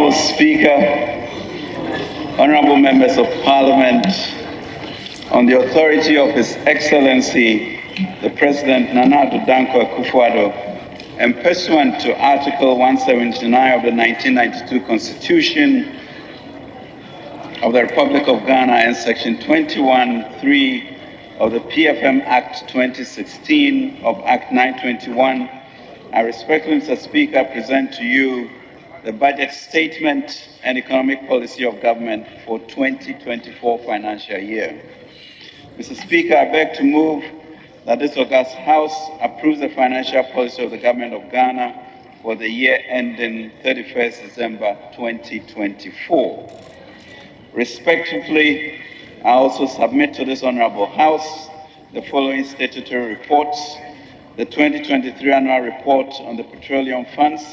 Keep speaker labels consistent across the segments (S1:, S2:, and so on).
S1: Honorable Speaker, honorable members of Parliament, on the authority of His Excellency, the President Nana Addo Dankwa Akufo-Addo, and pursuant to Article 179 of the 1992 Constitution of the Republic of Ghana and Section 21(3) of the PFM Act 2016 of Act 921, I respectfully, Mr. Speaker, present to you the budget statement and economic policy of government for 2024 financial year. Mr. Speaker, I beg to move that this august House approves the financial policy of the government of Ghana for the year ending 31st December 2024. Respectively, I also submit to this honorable House the following statutory reports: the 2023 annual report on the petroleum funds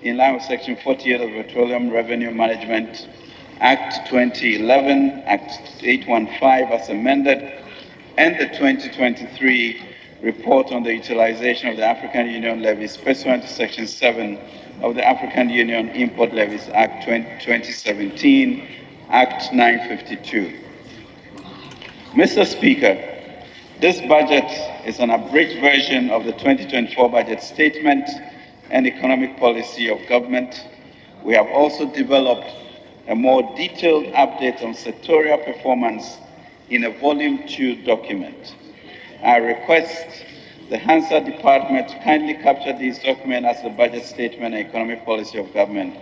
S1: in line with Section 48 of the Petroleum Revenue Management Act 2011, Act 815 as amended, and the 2023 report on the utilization of the African Union levies pursuant to Section 7 of the African Union Import Levies Act 2017, Act 952. Mr. Speaker, this budget is an abridged version of the 2024 budget statement and economic policy of government. We have also developed a more detailed update on sectorial performance in a Volume 2 document. I request the Hansard Department to kindly capture these documents as the budget statement and economic policy of government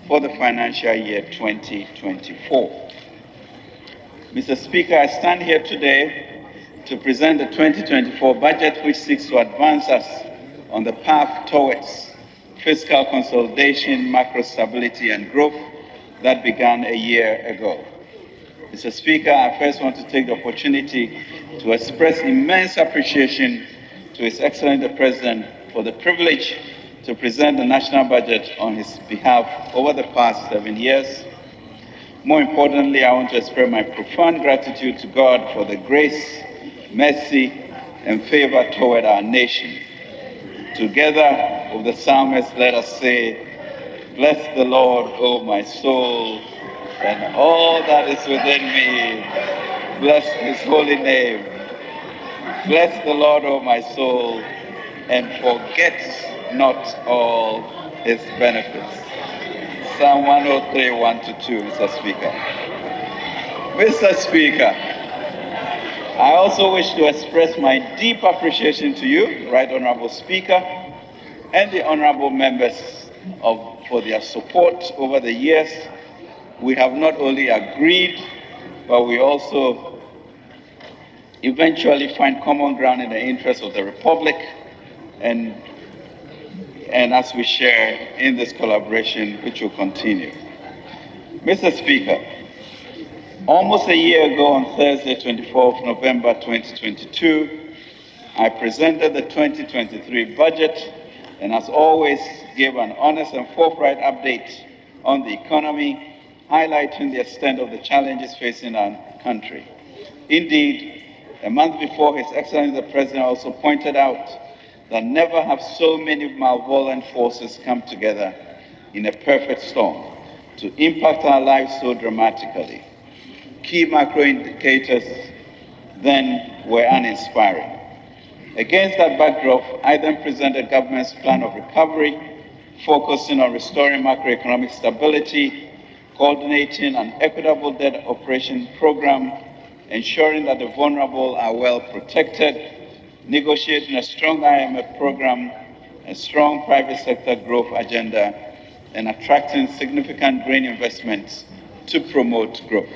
S1: for the financial year 2024. Mr. Speaker, I stand here today to present the 2024 budget, which seeks to advance us on the path towards fiscal consolidation, macro stability, and growth that began a year ago. Mr. Speaker, I first want to take the opportunity to express immense appreciation to His Excellency the President for the privilege to present the national budget on his behalf over the past 7 years. More importantly, I want to express my profound gratitude to God for the grace, mercy, and favor toward our nation. Together with the psalmist, let us say, "Bless the Lord, O my soul, and all that is within me. Bless His holy name. Bless the Lord, O my soul, and forget not all His benefits." Psalm 103, 1-2, Mr. Speaker. Mr. Speaker, I also wish to express my deep appreciation to you, Right Honorable Speaker, and the honorable members for their support over the years. We have not only agreed, but we also eventually find common ground in the interest of the Republic, and as we share in this collaboration, which will continue. Mr. Speaker, almost a year ago on Thursday, 24th November 2022, I presented the 2023 budget and, as always, gave an honest and forthright update on the economy, highlighting the extent of the challenges facing our country. Indeed, a month before, His Excellency the President also pointed out that never have so many malevolent forces come together in a perfect storm to impact our lives so dramatically. Key macro indicators then were uninspiring. Against that backdrop, I then presented government's plan of recovery, focusing on restoring macroeconomic stability, coordinating an equitable debt operation program, ensuring that the vulnerable are well protected, negotiating a strong IMF program, a strong private sector growth agenda, and attracting significant green investments to promote growth.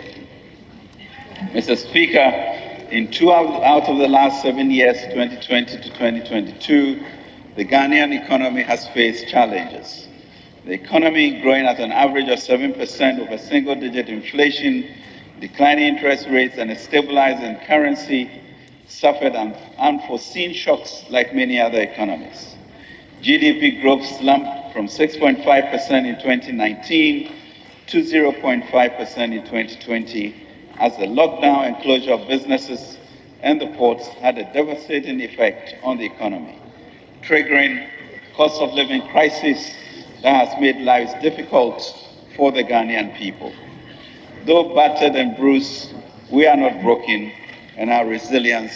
S1: Mr. Speaker, in 2 out of the last 7 years, 2020 to 2022, the Ghanaian economy has faced challenges. The economy, growing at an average of 7% with a single-digit inflation, declining interest rates, and a stabilizing currency, suffered unforeseen shocks like many other economies. GDP growth slumped from 6.5% in 2019 to 0.5% in 2020 as the lockdown and closure of businesses and the ports had a devastating effect on the economy, triggering cost of living crisis that has made lives difficult for the Ghanaian people. Though battered and bruised, we are not broken, and our resilience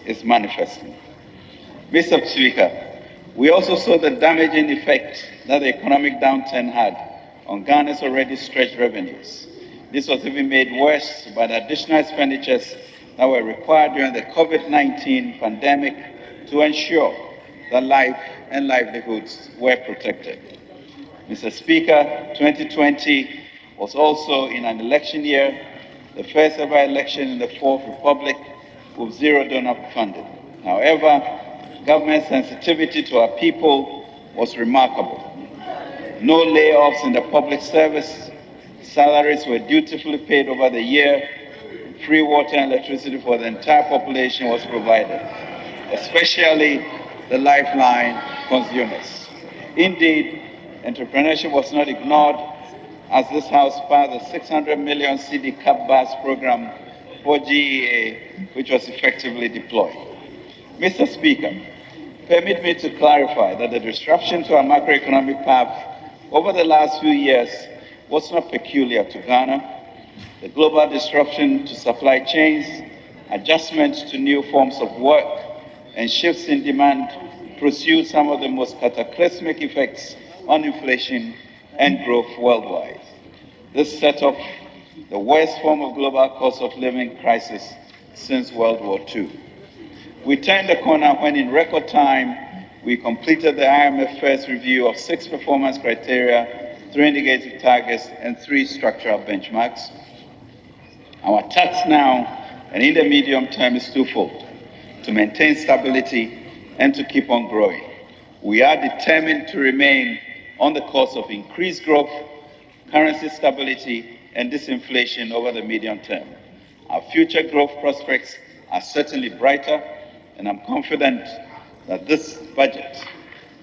S1: is manifesting. Mr. Speaker, we also saw the damaging effect that the economic downturn had on Ghana's already stretched revenues. This was even made worse by the additional expenditures that were required during the COVID-19 pandemic to ensure that life and livelihoods were protected. Mr. Speaker, 2020 was also in an election year, the first ever election in the Fourth Republic with zero donor funding. However, government sensitivity to our people was remarkable. No layoffs in the public service, salaries were dutifully paid over the year, free water and electricity for the entire population was provided, especially the lifeline consumers. Indeed, entrepreneurship was not ignored as this House passed the 600 million CD cap bus program for GEA, which was effectively deployed. Mr. Speaker, permit me to clarify that the disruption to our macroeconomic path over the last few years was not peculiar to Ghana. The global disruption to supply chains, adjustments to new forms of work, and shifts in demand pursued some of the most cataclysmic effects on inflation and growth worldwide. This set off the worst form of global cost of living crisis since World War II. We turned the corner when in record time, we completed the IMF first review of 6 performance criteria, 3 indicative targets, and 3 structural benchmarks. Our task now and in the medium term is twofold: to maintain stability and to keep on growing. We are determined to remain on the course of increased growth, currency stability, and disinflation over the medium term. Our future growth prospects are certainly brighter, and I'm confident that this budget,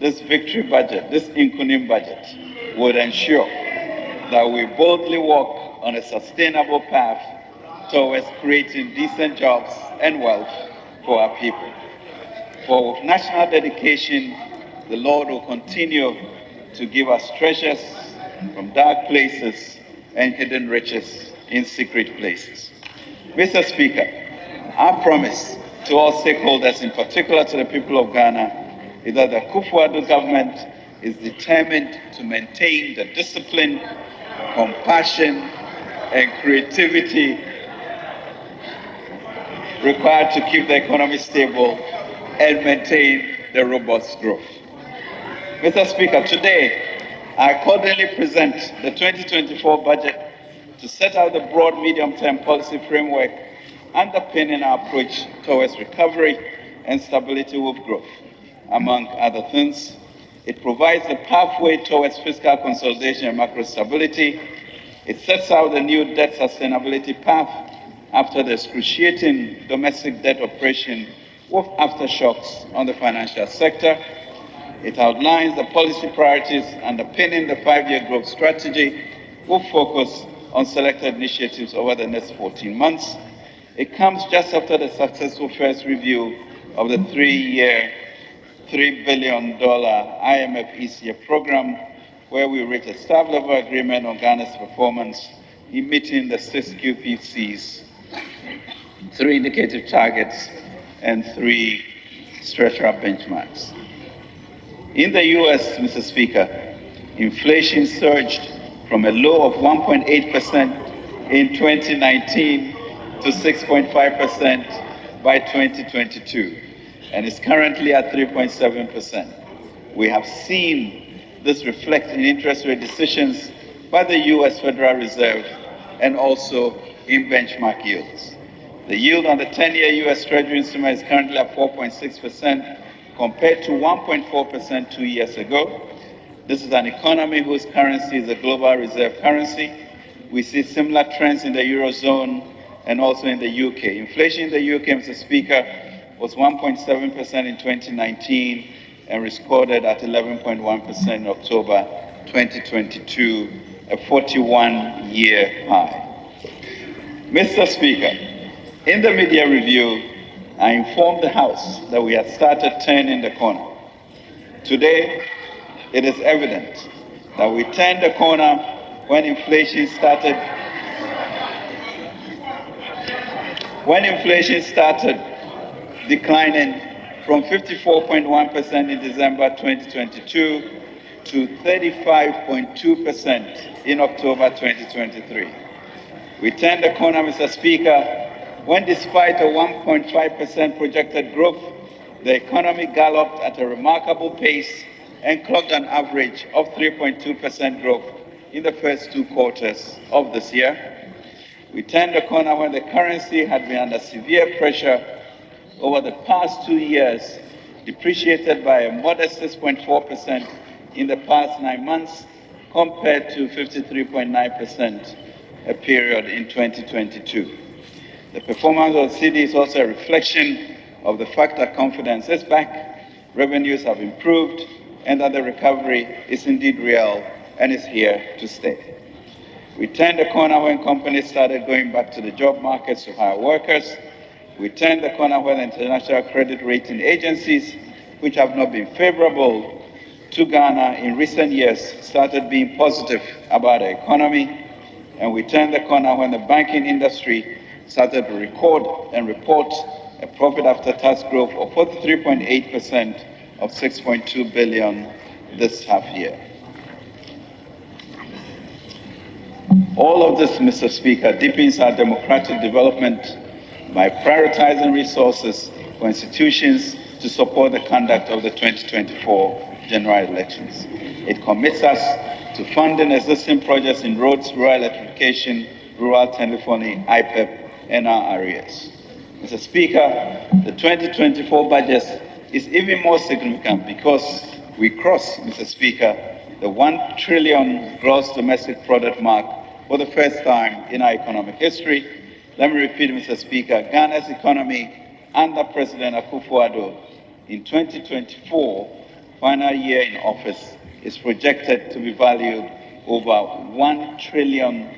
S1: this victory budget, this Nkunim budget, would ensure that we boldly walk on a sustainable path towards creating decent jobs and wealth for our people. For with national dedication, the Lord will continue to give us treasures from dark places and hidden riches in secret places. Mr. Speaker, our promise to all stakeholders, in particular to the people of Ghana, is that the Akufo-Addo government is determined to maintain the discipline, compassion, and creativity required to keep the economy stable and maintain the robust growth. Mr. Speaker, today I accordingly present the 2024 budget to set out the broad medium-term policy framework underpinning our approach towards recovery and stability with growth. Among other things, it provides a pathway towards fiscal consolidation and macro stability. It sets out the new debt sustainability path after the excruciating domestic debt operation with aftershocks on the financial sector. It outlines the policy priorities underpinning the 5-year growth strategy with focus on selected initiatives over the next 14 months. It comes just after the successful first review of the 3-year, $3 billion IMF ECA program, where we reached a staff-level agreement on Ghana's performance in meeting the 6 QPCs, 3 indicative targets, and 3 structural benchmarks. In the US, Mr. Speaker, inflation surged from a low of 1.8% in 2019 to 6.5% by 2022, and is currently at 3.7%. We have seen this reflect in interest rate decisions by the US Federal Reserve and also in benchmark yields. The yield on the 10-year US Treasury instrument is currently at 4.6% compared to 1.4% 2 years ago. This is an economy whose currency is a global reserve currency. We see similar trends in the Eurozone and also in the UK. Inflation in the UK, Mr. Speaker, was 1.7% in 2019 and recorded at 11.1% in October 2022, a 41-year high. Mr. Speaker, in the media review, I informed the House that we had started turning the corner. Today, it is evident that we turned the corner when inflation started declining from 54.1% in December 2022 to 35.2% in October 2023. We turned the corner, Mr. Speaker, when despite a 1.5% projected growth, the economy galloped at a remarkable pace and clocked an average of 3.2% growth in the first 2 quarters of this year. We turned the corner when the currency had been under severe pressure over the past 2 years, depreciated by a modest 6.4% in the past 9 months compared to 53.9% a period in 2022. The performance of the cedi is also a reflection of the fact that confidence is back, revenues have improved, and that the recovery is indeed real and is here to stay. We turned the corner when companies started going back to the job markets to hire workers. We turned the corner when international credit rating agencies, which have not been favorable to Ghana in recent years, started being positive about the economy. And we turned the corner when the banking industry started to record and report a profit after tax growth of 43.8% of 6.2 billion this half year. All of this, Mr. Speaker, deepens our democratic development by prioritizing resources for institutions to support the conduct of the 2024 general elections. It commits us to funding existing projects in roads, rural electrification, rural telephony, IPEP, and our areas. Mr. Speaker, the 2024 budget is even more significant because we cross, Mr. Speaker, the 1 trillion gross domestic product mark for the first time in our economic history. Let me repeat, Mr. Speaker, Ghana's economy under President Akufo-Addo in 2024, final year in office, is projected to be valued over 1 trillion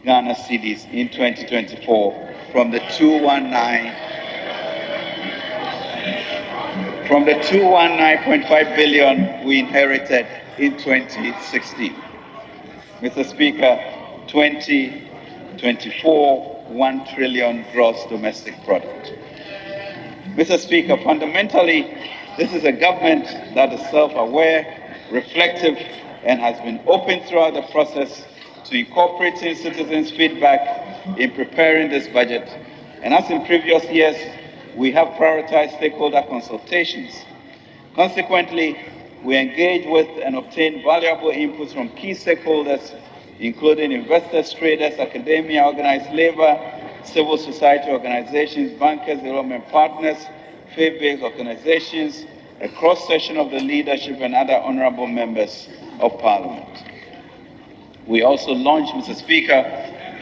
S1: Ghana cedis in 2024 from the 219.5 billion we inherited in 2016. Mr. Speaker, 2024, 1 trillion gross domestic product. Mr. Speaker, fundamentally, this is a government that is self-aware, reflective, and has been open throughout the process to incorporating citizens' feedback in preparing this budget. And as in previous years, we have prioritized stakeholder consultations. Consequently, we engage with and obtain valuable inputs from key stakeholders, including investors, traders, academia, organized labor, civil society organizations, bankers, development partners, faith-based organizations, a cross-section of the leadership, and other honorable members of Parliament. We also launched, Mr. Speaker,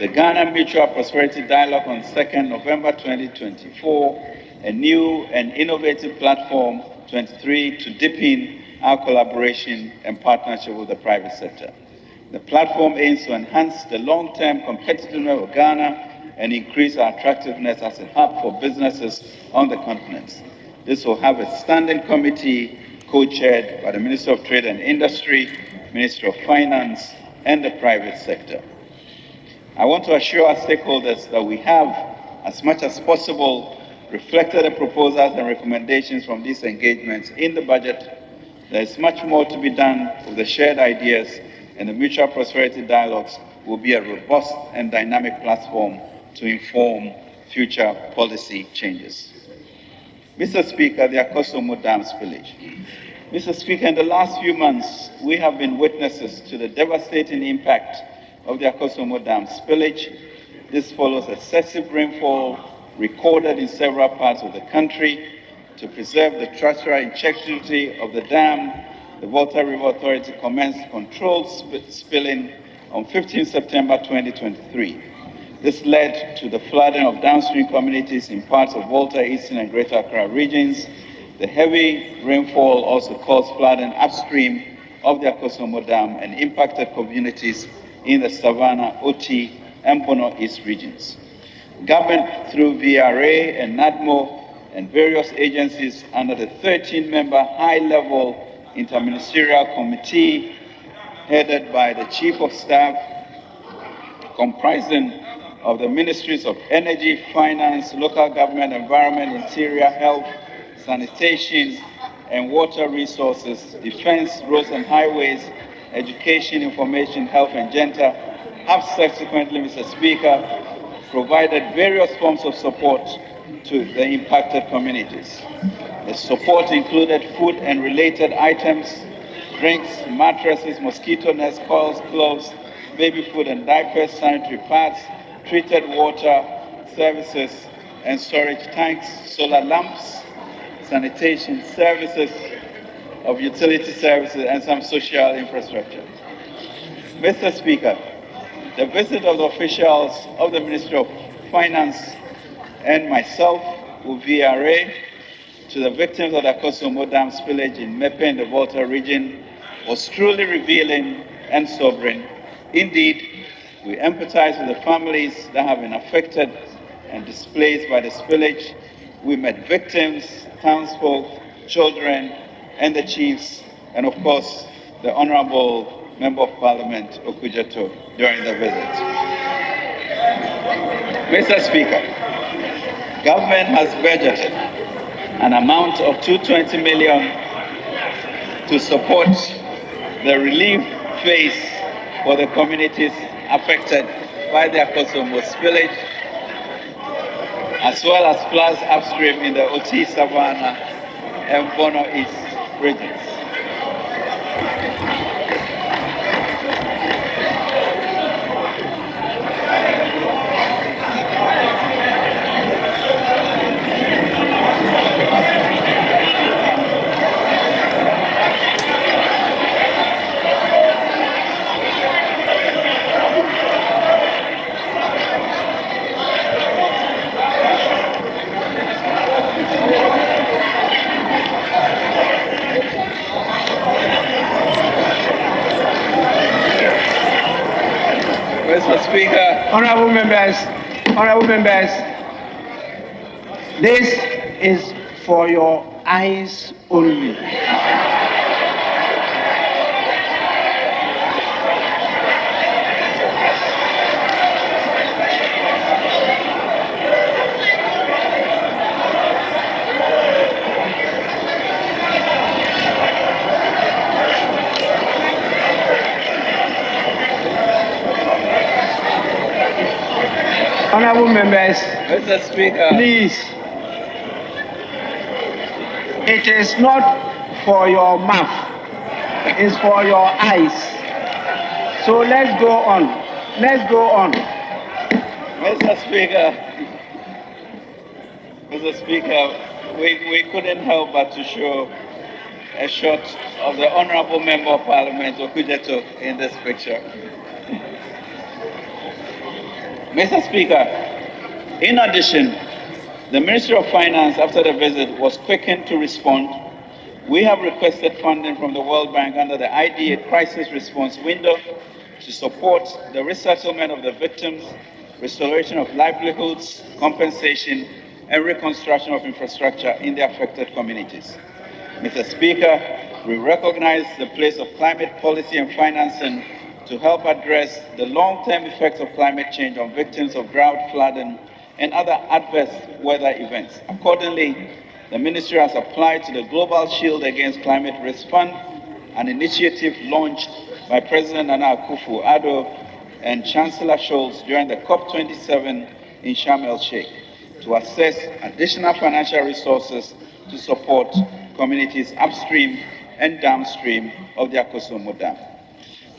S1: the Ghana Mutual Prosperity Dialogue on 2nd November 2024, a new and innovative platform, 23, to deepen our collaboration and partnership with the private sector. The platform aims to enhance the long-term competitiveness of Ghana and increase our attractiveness as a hub for businesses on the continent. This will have a standing committee co-chaired by the Minister of Trade and Industry, Minister of Finance, and the private sector. I want to assure our stakeholders that we have, as much as possible, reflected the proposals and recommendations from these engagements in the budget. There is much more to be done with the shared ideas, and the Mutual Prosperity Dialogues will be a robust and dynamic platform to inform future policy changes. Mr. Speaker, the Akosombo Dam spillage. Mr. Speaker, in the last few months, we have been witnesses to the devastating impact of the Akosombo Dam spillage. This follows excessive rainfall recorded in several parts of the country. To preserve the structural integrity of the dam, the Volta River Authority commenced controlled spilling on 15 September 2023. This led to the flooding of downstream communities in parts of Volta, Eastern and Greater Accra regions. The heavy rainfall also caused flooding upstream of the Akosombo Dam and impacted communities in the Savannah, Oti, and Bono East regions. Government, through VRA and NADMO and various agencies under the 13-member high-level interministerial committee headed by the Chief of Staff, comprising of the Ministries of Energy, Finance, Local Government, Environment, Interior, Health, Sanitation, and Water Resources, Defense, Roads and Highways, Education, Information, Health, and Gender, have subsequently, Mr. Speaker, provided various forms of support to the impacted communities. The support included food and related items, drinks, mattresses, mosquito nets, coils, clothes, baby food and diapers, sanitary pads, treated water services and storage tanks, solar lamps, sanitation services of utility services, and some social infrastructure. Mr. Speaker, the visit of the officials of the Ministry of Finance and myself, UVRA, to the victims of the Kosomo Dam spillage in Mepe in the Volta region was truly revealing and sobering. Indeed, we empathize with the families that have been affected and displaced by the spillage. We met victims, townsfolk, children, and the chiefs, and of course, the Honorable Member of Parliament, Okujeto, during the visit. Mr. Speaker, government has budgeted an amount of 220 million to support the relief phase for the communities affected by the Kosomo spillage, as well as floods upstream in the Oti, Savannah, and Bono East regions. Mr. Speaker,
S2: honorable members, this is for your eyes only. Honorable members,
S1: Mr. Speaker,
S2: please, it is not for your mouth, it's for your eyes. So let's go on. Let's go on.
S1: Mr. Speaker, we couldn't help but to show a shot of the Honorable Member of Parliament, Okujeto, in this picture. Mr. Speaker, in addition, the Ministry of Finance, after the visit, was quickened to respond. We have requested funding from the World Bank under the IDA Crisis Response Window to support the resettlement of the victims, restoration of livelihoods, compensation, and reconstruction of infrastructure in the affected communities. Mr. Speaker, we recognize the place of climate policy and financing to help address the long-term effects of climate change on victims of drought, flooding, and other adverse weather events. Accordingly, the Ministry has applied to the Global Shield Against Climate Risk Fund, an initiative launched by President Nana Akufo-Addo and Chancellor Scholz during the COP27 in Sharm el-Sheikh, to assess additional financial resources to support communities upstream and downstream of the Kosomo Dam.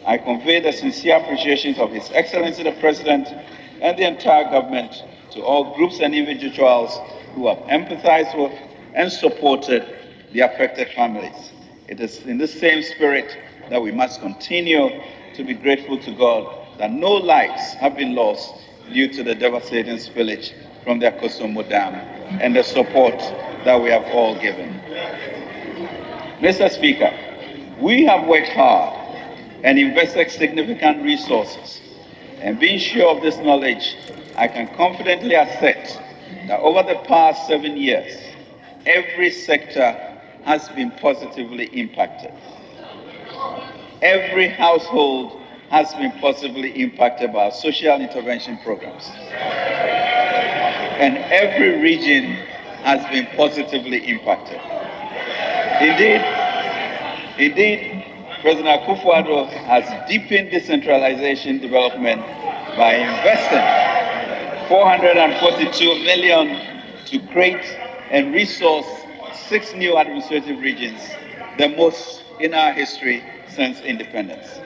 S1: I convey the sincere appreciations of His Excellency the President and the entire government to all groups and individuals who have empathized with and supported the affected families. It is in the same spirit that we must continue to be grateful to God that no lives have been lost due to the devastating spillage from the Kosomo Dam and the support that we have all given. Mr. Speaker, we have worked hard and invested significant resources. And being sure of this knowledge, I can confidently assert that over the past 7 years, every sector has been positively impacted. every household has been positively impacted by our social intervention programs. And every region has been positively impacted. Indeed, President Akufo-Addo has deepened decentralization development by investing 442 million to create and resource 6 new administrative regions, the most in our history since independence.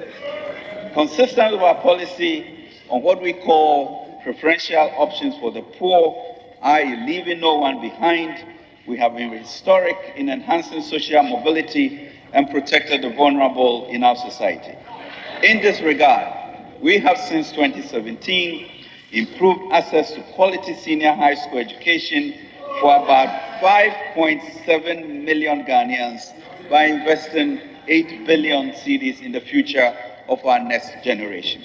S1: Consistent with our policy on what we call preferential options for the poor, i.e. leaving no one behind, we have been historic in enhancing social mobility and protected the vulnerable in our society. In this regard, we have since 2017 improved access to quality senior high school education for about 5.7 million Ghanaians by investing 8 billion cedis in the future of our next generation.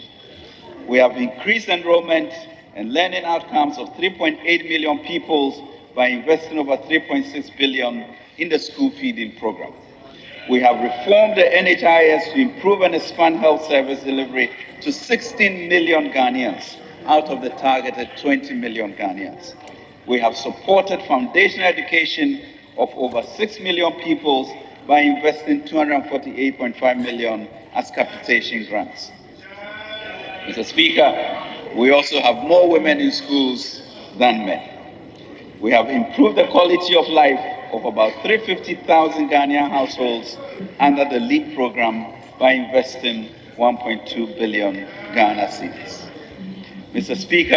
S1: We have increased enrollment and learning outcomes of 3.8 million pupils by investing over 3.6 billion in the school feeding program. We have reformed the NHIS to improve and expand health service delivery to 16 million Ghanaians out of the targeted 20 million Ghanaians. We have supported foundational education of over 6 million pupils by investing 248.5 million as capitation grants. Mr. Speaker, we also have more women in schools than men. We have improved the quality of life of about 350,000 Ghanaian households under the LEAP program by investing 1.2 billion Ghana cedis. Mr. Speaker,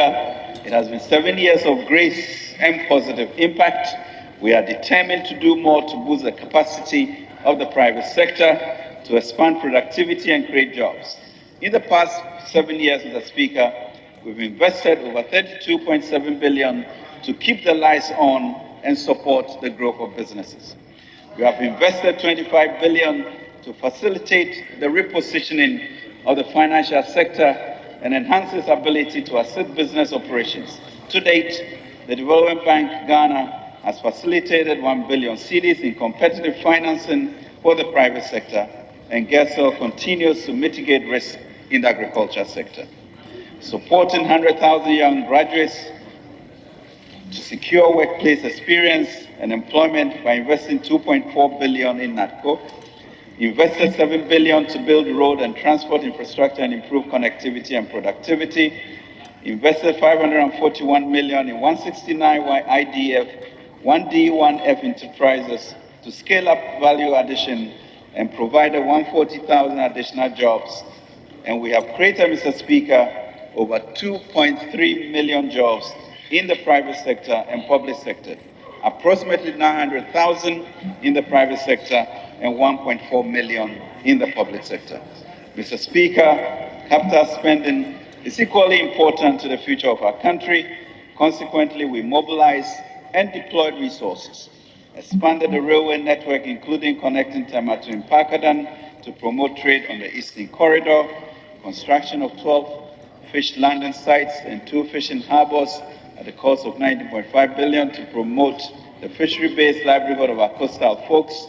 S1: it has been 7 years of grace and positive impact. We are determined to do more to boost the capacity of the private sector, to expand productivity and create jobs. In the past 7 years, Mr. Speaker, we've invested over 32.7 billion to keep the lights on and support the growth of businesses. We have invested 25 billion to facilitate the repositioning of the financial sector and enhance its ability to assist business operations. To date, the Development Bank Ghana has facilitated 1 billion cedis in competitive financing for the private sector, and GESEL continues to mitigate risk in the agriculture sector. Supporting 100,000 young graduates to secure workplace experience and employment by investing 2.4 billion in NATCO, invested 7 billion to build road and transport infrastructure and improve connectivity and productivity, invested 541 million in 169 IDF, 1D1F enterprises to scale up value addition and provided 140,000 additional jobs. And we have created, Mr. Speaker, over 2.3 million jobs in the private sector and public sector, approximately 900,000 in the private sector and 1.4 million in the public sector. Mr. Speaker, capital spending is equally important to the future of our country. Consequently, we mobilized and deployed resources, expanded the railway network, including connecting Tema to Mpakadan to promote trade on the Eastern Corridor, construction of 12 fish landing sites and 2 fishing harbors at the cost of 19.5 billion to promote the fishery-based livelihood of our coastal folks,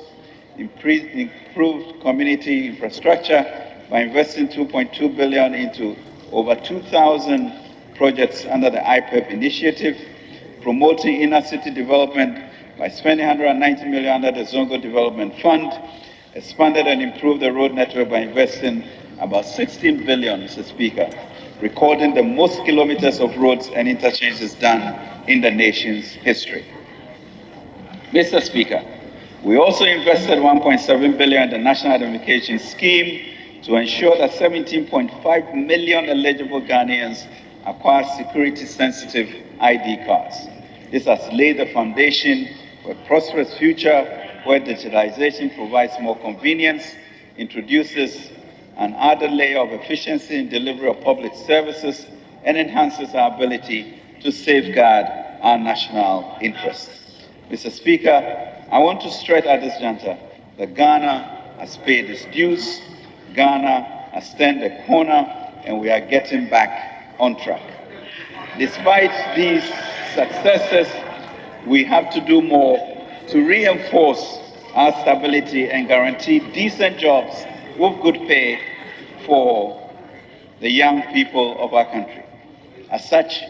S1: improved community infrastructure by investing 2.2 billion into over 2,000 projects under the IPEP initiative, promoting inner city development by spending 190 million under the Zongo Development Fund, expanded and improved the road network by investing about 16 billion, Mr. Speaker, recording the most kilometers of roads and interchanges done in the nation's history. Mr. Speaker, we also invested 1.7 billion in the National Identification Scheme to ensure that 17.5 million eligible Ghanaians acquire security-sensitive ID cards. This has laid the foundation for a prosperous future where digitalization provides more convenience, introduces an added layer of efficiency in delivery of public services, and enhances our ability to safeguard our national interests. Mr. Speaker, I want to stress at this juncture that Ghana has paid its dues, Ghana has turned the corner, and we are getting back on track. Despite these successes, we have to do more to reinforce our stability and guarantee decent jobs with good pay for the young people of our country. As such,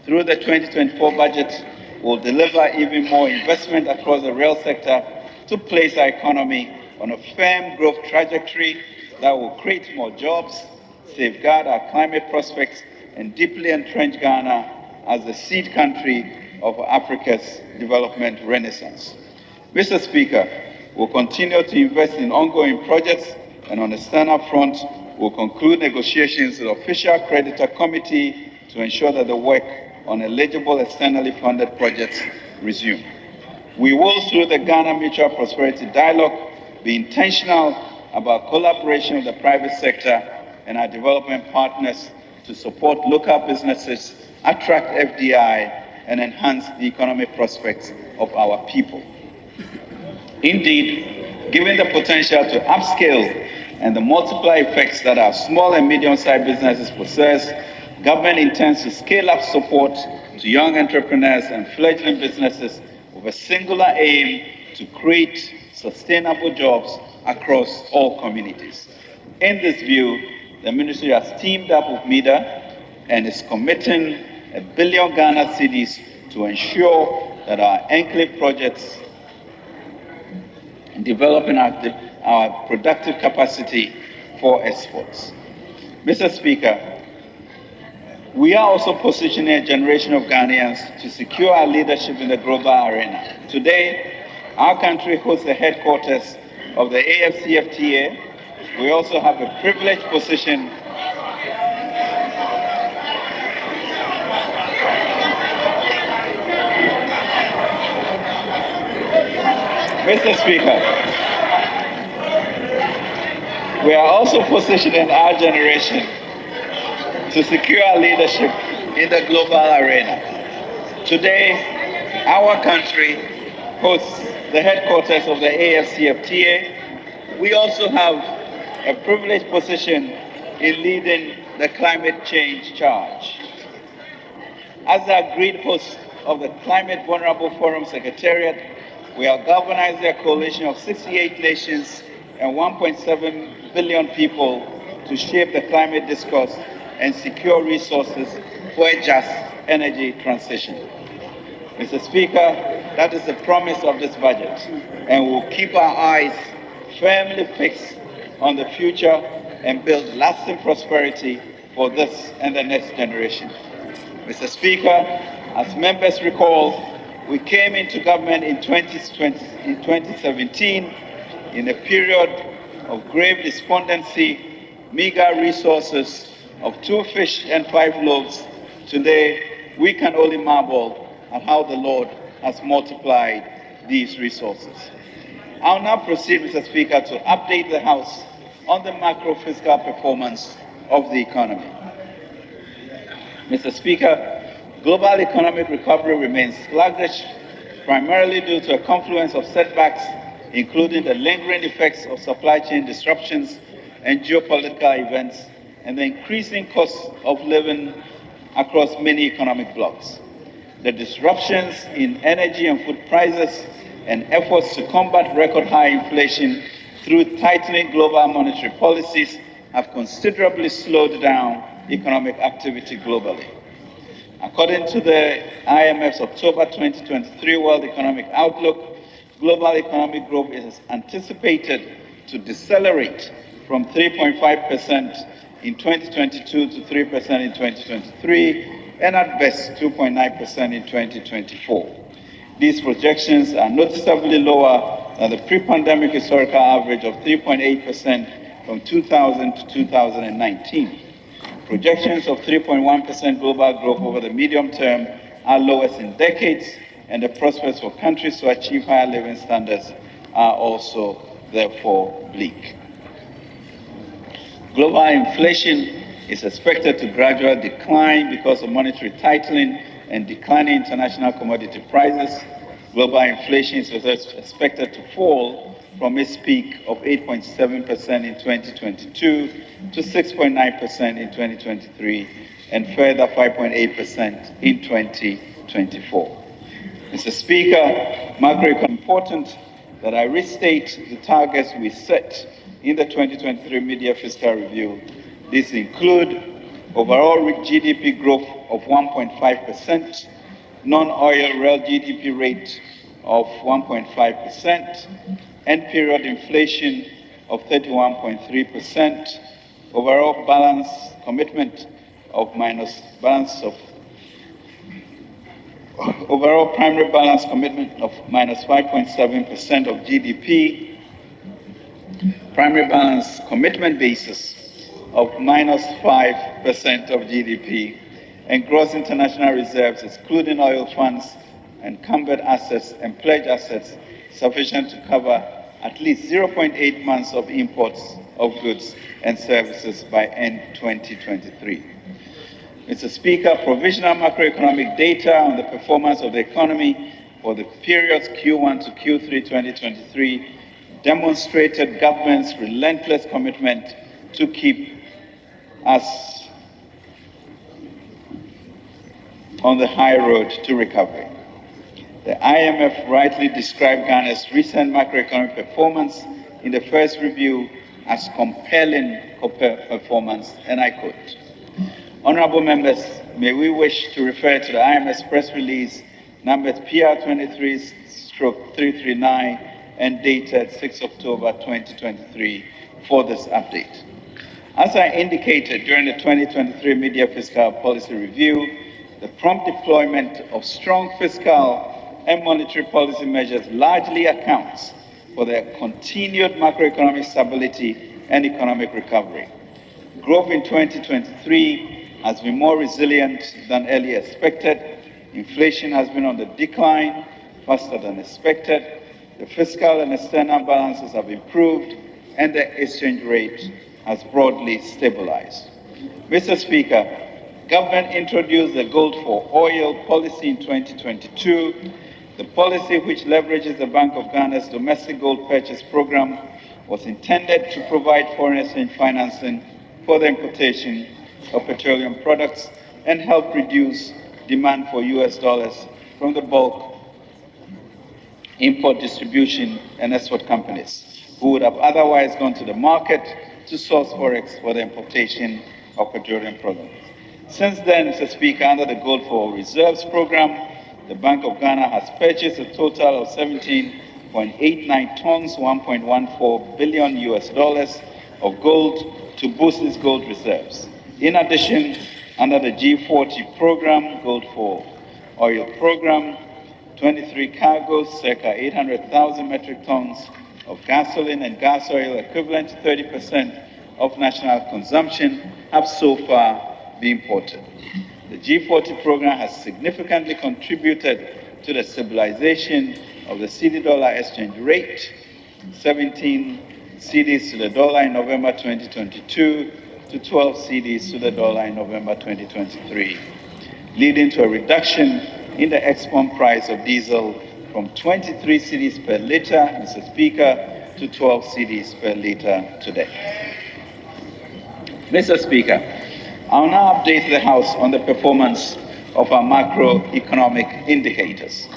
S1: through the 2024 budget, we'll deliver even more investment across the rail sector to place our economy on a firm growth trajectory that will create more jobs, safeguard our climate prospects, and deeply entrench Ghana as the seed country of Africa's development renaissance. Mr. Speaker, we'll continue to invest in ongoing projects, and on the external front, we'll conclude negotiations with the official creditor committee to ensure that the work on eligible externally funded projects resume. We will, through the Ghana Mutual Prosperity Dialogue, be intentional about collaboration with the private sector and our development partners to support local businesses, attract FDI, and enhance the economic prospects of our people. Indeed, given the potential to upscale and the multiplier effects that our small and medium-sized businesses possess, government intends to scale up support to young entrepreneurs and fledgling businesses with a singular aim to create sustainable jobs across all communities. In this view, the ministry has teamed up with MEDA and is committing 1 billion Ghana cedis to ensure that our enclave projects in developing our productive capacity for exports. Mr. Speaker, we are also positioning a generation of Ghanaians to secure our leadership in the global arena. Today, our country hosts the headquarters of the AFCFTA. We also have a privileged position Mr. Speaker, we are also positioning our generation to secure our leadership in the global arena. Today, our country hosts the headquarters of the AFCFTA. We also have a privileged position in leading the climate change charge. As the agreed host of the Climate Vulnerable Forum Secretariat, we are galvanizing a coalition of 68 nations and 1.7 billion people to shape the climate discourse and secure resources for a just energy transition. Mr. Speaker, that is the promise of this budget, and we will keep our eyes firmly fixed on the future and build lasting prosperity for this and the next generation. Mr. Speaker, as members recall, we came into government in 2017 in a period of grave despondency, meager resources of 2 fish and 5 loaves. Today, we can only marvel at how the Lord has multiplied these resources. I'll now proceed, Mr. Speaker, to update the House on the macro-fiscal performance of the economy. Mr. Speaker, global economic recovery remains sluggish, primarily due to a confluence of setbacks, including the lingering effects of supply chain disruptions and geopolitical events, and the increasing cost of living across many economic blocs. The disruptions in energy and food prices and efforts to combat record high inflation through tightening global monetary policies have considerably slowed down economic activity globally. According to the IMF's October 2023 World Economic Outlook, global economic growth is anticipated to decelerate from 3.5% in 2022 to 3% in 2023, and at best 2.9% in 2024. These projections are noticeably lower than the pre-pandemic historical average of 3.8% from 2000 to 2019. Projections of 3.1% global growth over the medium term are lowest in decades, and the prospects for countries to achieve higher living standards are also therefore bleak. Global inflation is expected to gradually decline because of monetary tightening and declining international commodity prices. Global inflation is expected to fall from its peak of 8.7% in 2022 to 6.9% in 2023 and further 5.8% in 2024. Mr. Speaker, macroeconomic important that I restate the targets we set in the 2023 Media Fiscal Review. These include overall GDP growth of 1.5%, non-oil real GDP rate of 1.5%, end period inflation of 31.3%, overall balance commitment of overall primary balance commitment of minus 5.7% of GDP, primary balance commitment basis of minus 5% of GDP, and gross international reserves, excluding oil funds, encumbered assets, and pledged assets, sufficient to cover at least 0.8 months of imports of goods and services by end 2023. Mr. Speaker, provisional macroeconomic data on the performance of the economy for the periods Q1 to Q3 2023 demonstrated government's relentless commitment to keep us on the high road to recovery. The IMF rightly described Ghana's recent macroeconomic performance in the first review as compelling performance, and I quote, "Honorable members, may we wish to refer to the IMF's press release numbered PR23/339 and dated 6 October 2023 for this update. As I indicated during the 2023 Media Fiscal Policy Review, the prompt deployment of strong fiscal and monetary policy measures largely accounts for the continued macroeconomic stability and economic recovery. Growth in 2023 has been more resilient than earlier expected. Inflation has been on the decline faster than expected. The fiscal and external balances have improved, and the exchange rate has broadly stabilized." Mr. Speaker, government introduced the Gold for Oil policy in 2022. The policy, which leverages the Bank of Ghana's domestic gold purchase program, was intended to provide foreign exchange financing for the importation of petroleum products and help reduce demand for US dollars from the bulk import distribution and export companies who would have otherwise gone to the market to source forex for the importation of petroleum products. Since then, Mr. Speaker, under the Gold for Oil Reserves program, the Bank of Ghana has purchased a total of 17.89 tons, $1.14 billion of gold to boost its gold reserves. In addition, under the G40 program, Gold for Oil program, 23 cargoes, circa 800,000 metric tons of gasoline and gas oil equivalent to 30% of national consumption have so far been imported. The G40 program has significantly contributed to the stabilization of the cedi-dollar exchange rate, 17 cedis to the dollar in November 2022 to 12 cedis to the dollar in November 2023, leading to a reduction in the export price of diesel from 23 cedis per liter, Mr. Speaker, to 12 cedis per liter today. Mr. Speaker, I'll now update the House on the performance of our macroeconomic indicators.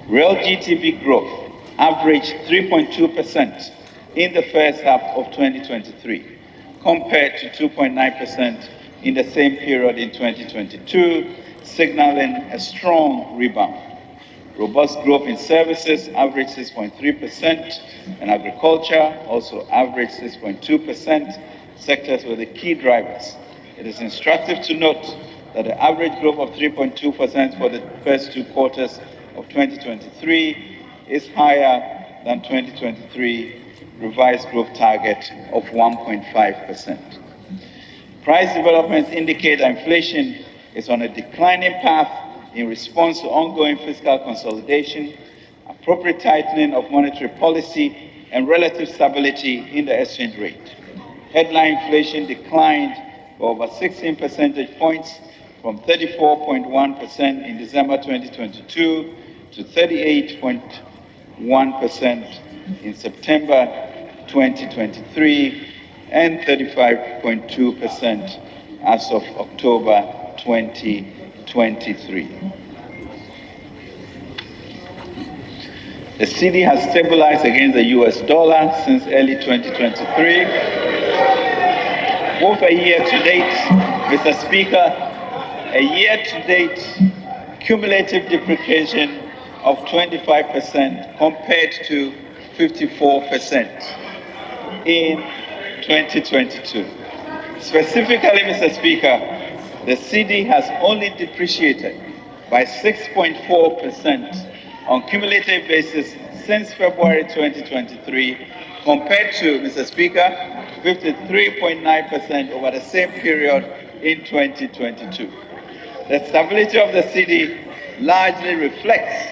S1: Real GDP growth averaged 3.2% in the first half of 2023, compared to 2.9% in the same period in 2022, signaling a strong rebound. Robust growth in services averaged 6.3%, and agriculture also averaged 6.2%. Sectors were the key drivers. It is instructive to note that the average growth of 3.2% for the first two quarters of 2023 is higher than 2023 revised growth target of 1.5%. Price developments indicate that inflation is on a declining path in response to ongoing fiscal consolidation, appropriate tightening of monetary policy, and relative stability in the exchange rate. Headline inflation declined by over 16 percentage points from 34.1% in December 2022 to 38.1% in September 2023 and 35.2% as of October 2023. The cedi has stabilized against the US dollar since early 2023. Both a year-to-date, Mr. Speaker, a year-to-date cumulative depreciation of 25% compared to 54% in 2022. Specifically, Mr. Speaker, the cedi has only depreciated by 6.4% on cumulative basis since February 2023, compared to, Mr. Speaker, 53.9% over the same period in 2022. The stability of the cedi largely reflects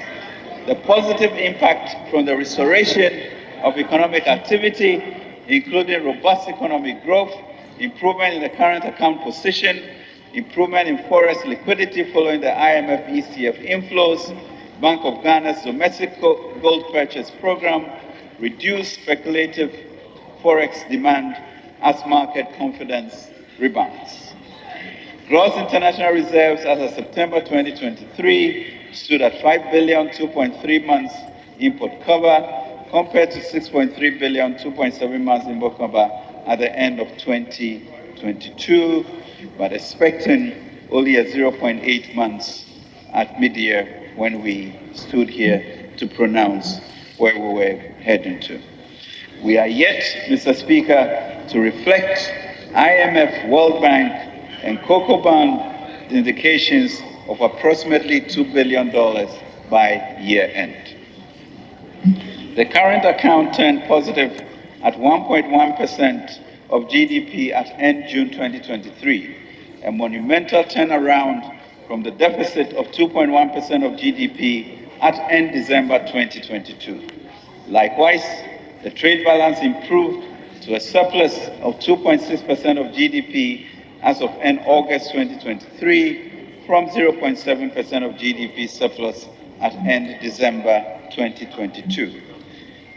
S1: the positive impact from the restoration of economic activity, including robust economic growth, improvement in the current account position, improvement in forex liquidity following the IMF ECF inflows, Bank of Ghana's domestic gold purchase program, reduced speculative forex demand as market confidence rebounds. Gross international reserves as of September 2023 stood at 5 billion, 2.3 months import cover, compared to 6.3 billion, 2.7 months import cover at the end of 2022, but expecting only a 0.8 months at mid-year when we stood here to pronounce where we were heading to. We are yet, Mr. Speaker, to reflect IMF, World Bank, and Cocoa Bank indications of approximately $2 billion by year-end. The current account turned positive at 1.1% of GDP at end June 2023, a monumental turnaround from the deficit of 2.1% of GDP at end December 2022. Likewise, the trade balance improved to a surplus of 2.6% of GDP as of end August 2023, from 0.7% of GDP surplus at end December 2022.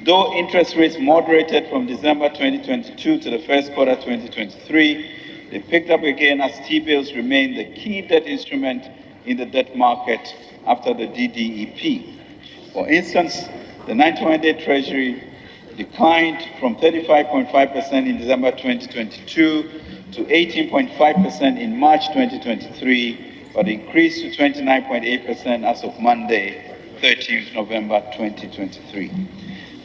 S1: Though interest rates moderated from December 2022 to the first quarter 2023, they picked up again as T-bills remain the key debt instrument in the debt market after the DDEP. For instance, the 91-day Treasury declined from 35.5% in December 2022 to 18.5% in March 2023, but increased to 29.8% as of Monday, 13th November 2023.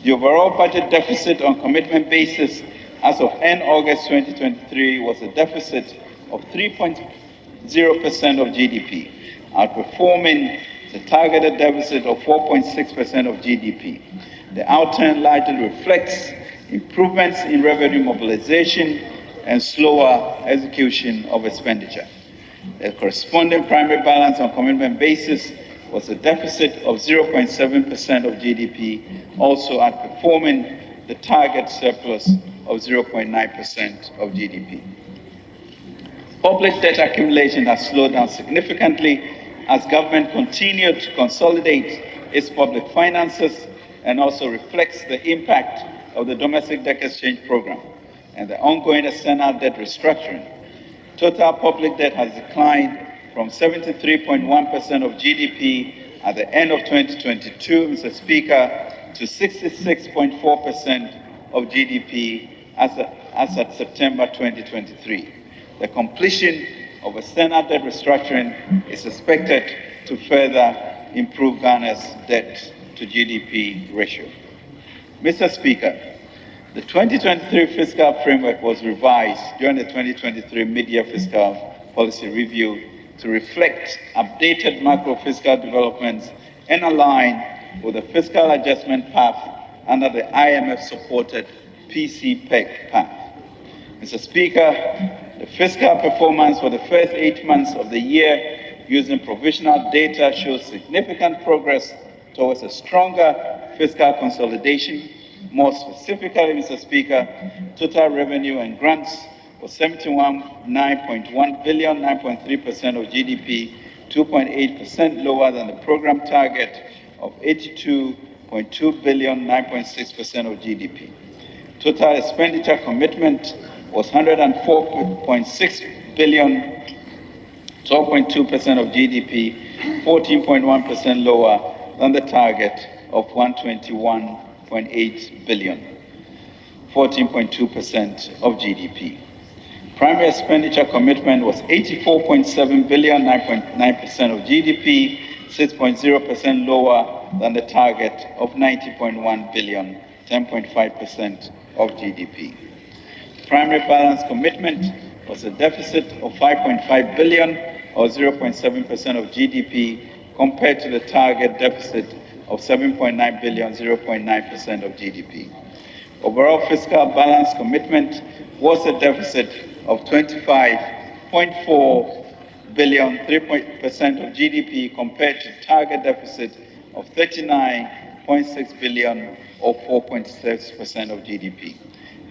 S1: The overall budget deficit on commitment basis as of end August 2023 was a deficit of 3.0% of GDP, outperforming the targeted deficit of 4.6% of GDP. The outturn largely reflects improvements in revenue mobilization and slower execution of expenditure. The corresponding primary balance on commitment basis was a deficit of 0.7% of GDP, also outperforming the target surplus of 0.9% of GDP. Public debt accumulation has slowed down significantly as government continued to consolidate its public finances, and also reflects the impact of the domestic debt exchange program and the ongoing external debt restructuring. Total public debt has declined from 73.1% of GDP at the end of 2022, Mr. Speaker, to 66.4% of GDP as at September 2023. The completion of external debt restructuring is expected to further improve Ghana's debt to GDP ratio. Mr. Speaker, the 2023 fiscal framework was revised during the 2023 mid-year fiscal policy review to reflect updated macro-fiscal developments and align with the fiscal adjustment path under the IMF-supported PC-PEG path. Mr. Speaker, the fiscal performance for the first 8 months of the year using provisional data shows significant progress towards a stronger fiscal consolidation. More specifically, Mr. Speaker, total revenue and grants was 71.9 billion, 9.3% of GDP, 2.8% lower than the program target of 82.2 billion, 9.6% of GDP. Total expenditure commitment was 104.6 billion, 12.2% of GDP, 14.1% lower than the target of 121.8 billion, 14.2% of GDP. Primary expenditure commitment was 84.7 billion, 9.9% of GDP, 6.0% lower than the target of 90.1 billion, 10.5% of GDP. Primary balance commitment was a deficit of 5.5 billion, or 0.7% of GDP, compared to the target deficit of 7.9 billion, 0.9% of GDP. Overall fiscal balance commitment was a deficit of 25.4 billion, 3% of GDP, compared to target deficit of 39.6 billion, or 4.6% of GDP.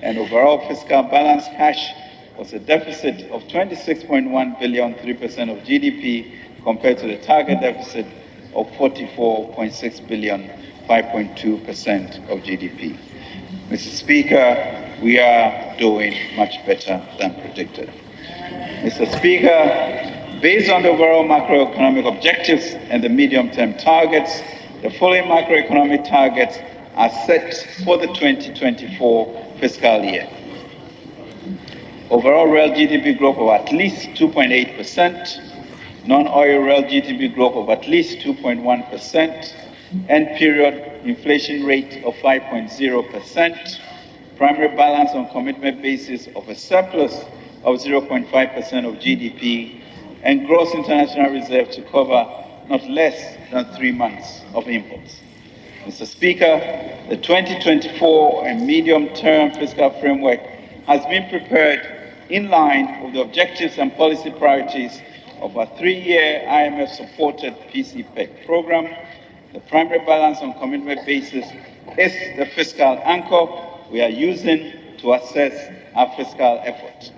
S1: And overall fiscal balance cash was a deficit of 26.1 billion, 3% of GDP, compared to the target deficit of 44.6 billion, 5.2% of GDP. Mr. Speaker, we are doing much better than predicted. Mr. Speaker, based on the overall macroeconomic objectives and the medium-term targets, the following macroeconomic targets are set for the 2024 fiscal year. Overall real GDP growth of at least 2.8%, non-oil real GDP growth of at least 2.1%, end period inflation rate of 5.0%, primary balance on commitment basis of a surplus of 0.5% of GDP, and gross international reserve to cover not less than 3 months of imports. Mr. Speaker, the 2024 and medium-term fiscal framework has been prepared in line with the objectives and policy priorities of a 3-year IMF-supported PCPEC program. The primary balance on commitment basis is the fiscal anchor we are using to assess our fiscal effort.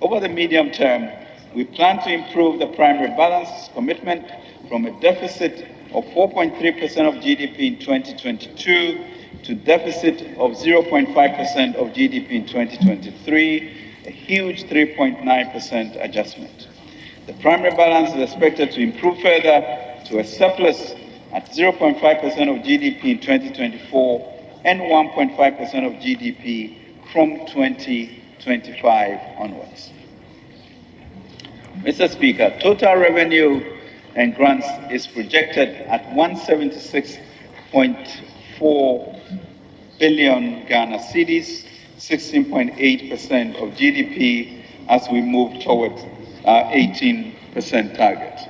S1: Over the medium term, we plan to improve the primary balance commitment from a deficit of 4.3% of GDP in 2022 to deficit of 0.5% of GDP in 2023, a huge 3.9% adjustment. The primary balance is expected to improve further to a surplus at 0.5% of GDP in 2024 and 1.5% of GDP from 2025 onwards. Mr. Speaker, total revenue and grants is projected at 176.4 billion Ghana cedis, 16.8% of GDP, as we move towards our 18% target.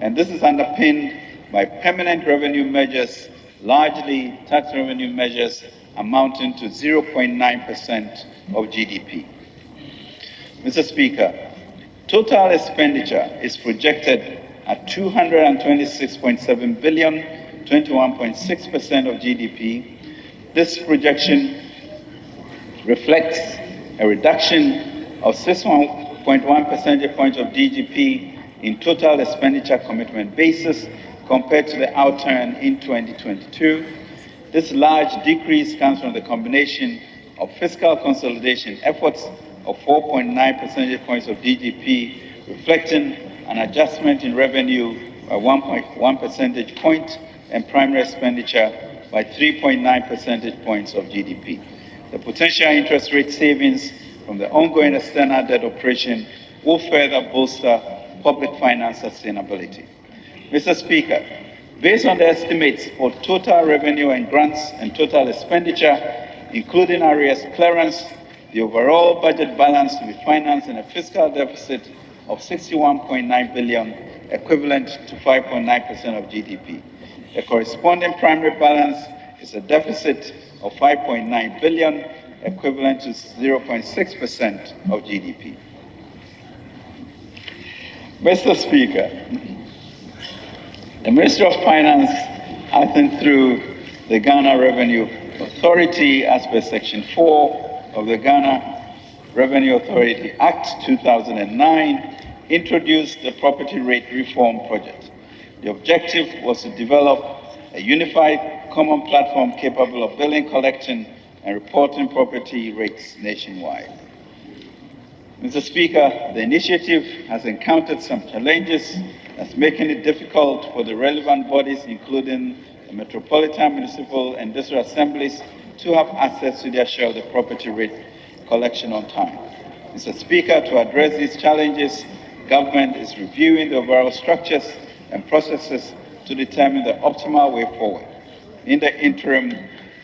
S1: And this is underpinned by permanent revenue measures, largely tax revenue measures amounting to 0.9% of GDP. Mr. Speaker, total expenditure is projected at 226.7 billion, 21.6% of GDP. This projection reflects a reduction of 6.1 percentage points of GDP in total expenditure commitment basis compared to the outturn in 2022. This large decrease comes from the combination of fiscal consolidation efforts of 4.9 percentage points of GDP, reflecting an adjustment in revenue by 1.1 percentage point and primary expenditure by 3.9 percentage points of GDP. The potential interest rate savings from the ongoing external debt operation will further bolster public finance sustainability. Mr. Speaker, based on the estimates for total revenue and grants and total expenditure, including arrears clearance, the overall budget balance to be financed in a fiscal deficit of 61.9 billion, equivalent to 5.9% of GDP. The corresponding primary balance is a deficit of 5.9 billion, equivalent to 0.6% of GDP. Mr. Speaker, the Ministry of Finance, acting through the Ghana Revenue Authority, as per Section 4 of the Ghana Revenue Authority Act 2009, introduced the Property Rate Reform Project. The objective was to develop a unified common platform capable of billing, collecting, and reporting property rates nationwide. Mr. Speaker, the initiative has encountered some challenges that's making it difficult for the relevant bodies, including the metropolitan, municipal, and district assemblies to have access to their share of the property rate collection on time. Mr. Speaker, to address these challenges, government is reviewing the overall structures and processes to determine the optimal way forward. In the interim,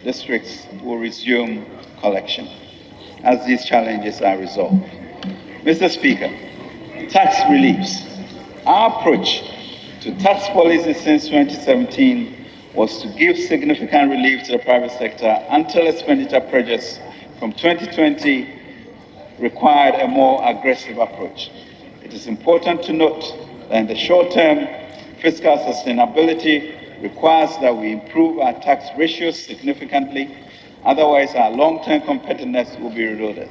S1: districts will resume collection as these challenges are resolved. Mr. Speaker, tax reliefs. Our approach to tax policy since 2017 was to give significant relief to the private sector until expenditure pressures from 2020 required a more aggressive approach. It is important to note that in the short term, fiscal sustainability requires that we improve our tax ratios significantly, otherwise our long-term competitiveness will be eroded.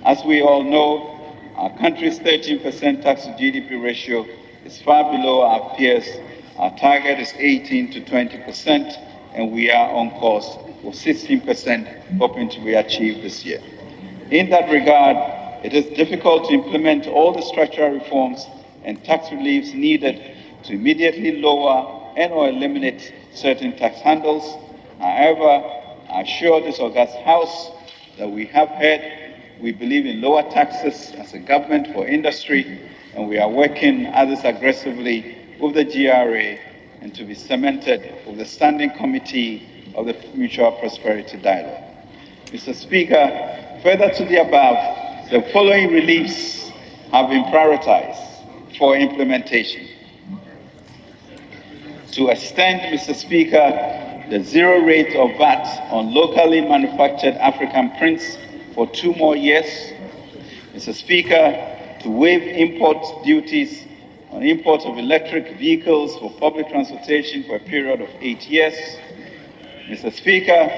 S1: As we all know, our country's 13% tax to GDP ratio is far below our peers. Our target is 18 to 20%, and we are on course for 16%, hoping to be achieved this year. In that regard, it is difficult to implement all the structural reforms and tax reliefs needed to immediately lower and/or eliminate certain tax handles. However, I assure this august House that we have heard, we believe in lower taxes as a government for industry, and we are working others aggressively with the GRA and to be cemented with the Standing Committee of the Mutual Prosperity Dialogue. Mr. Speaker, further to the above, the following reliefs have been prioritized for implementation. To extend, Mr. Speaker, the zero rate of VAT on locally manufactured African prints for 2 more years. Mr. Speaker, to waive import duties on import of electric vehicles for public transportation for a period of 8 years. Mr. Speaker,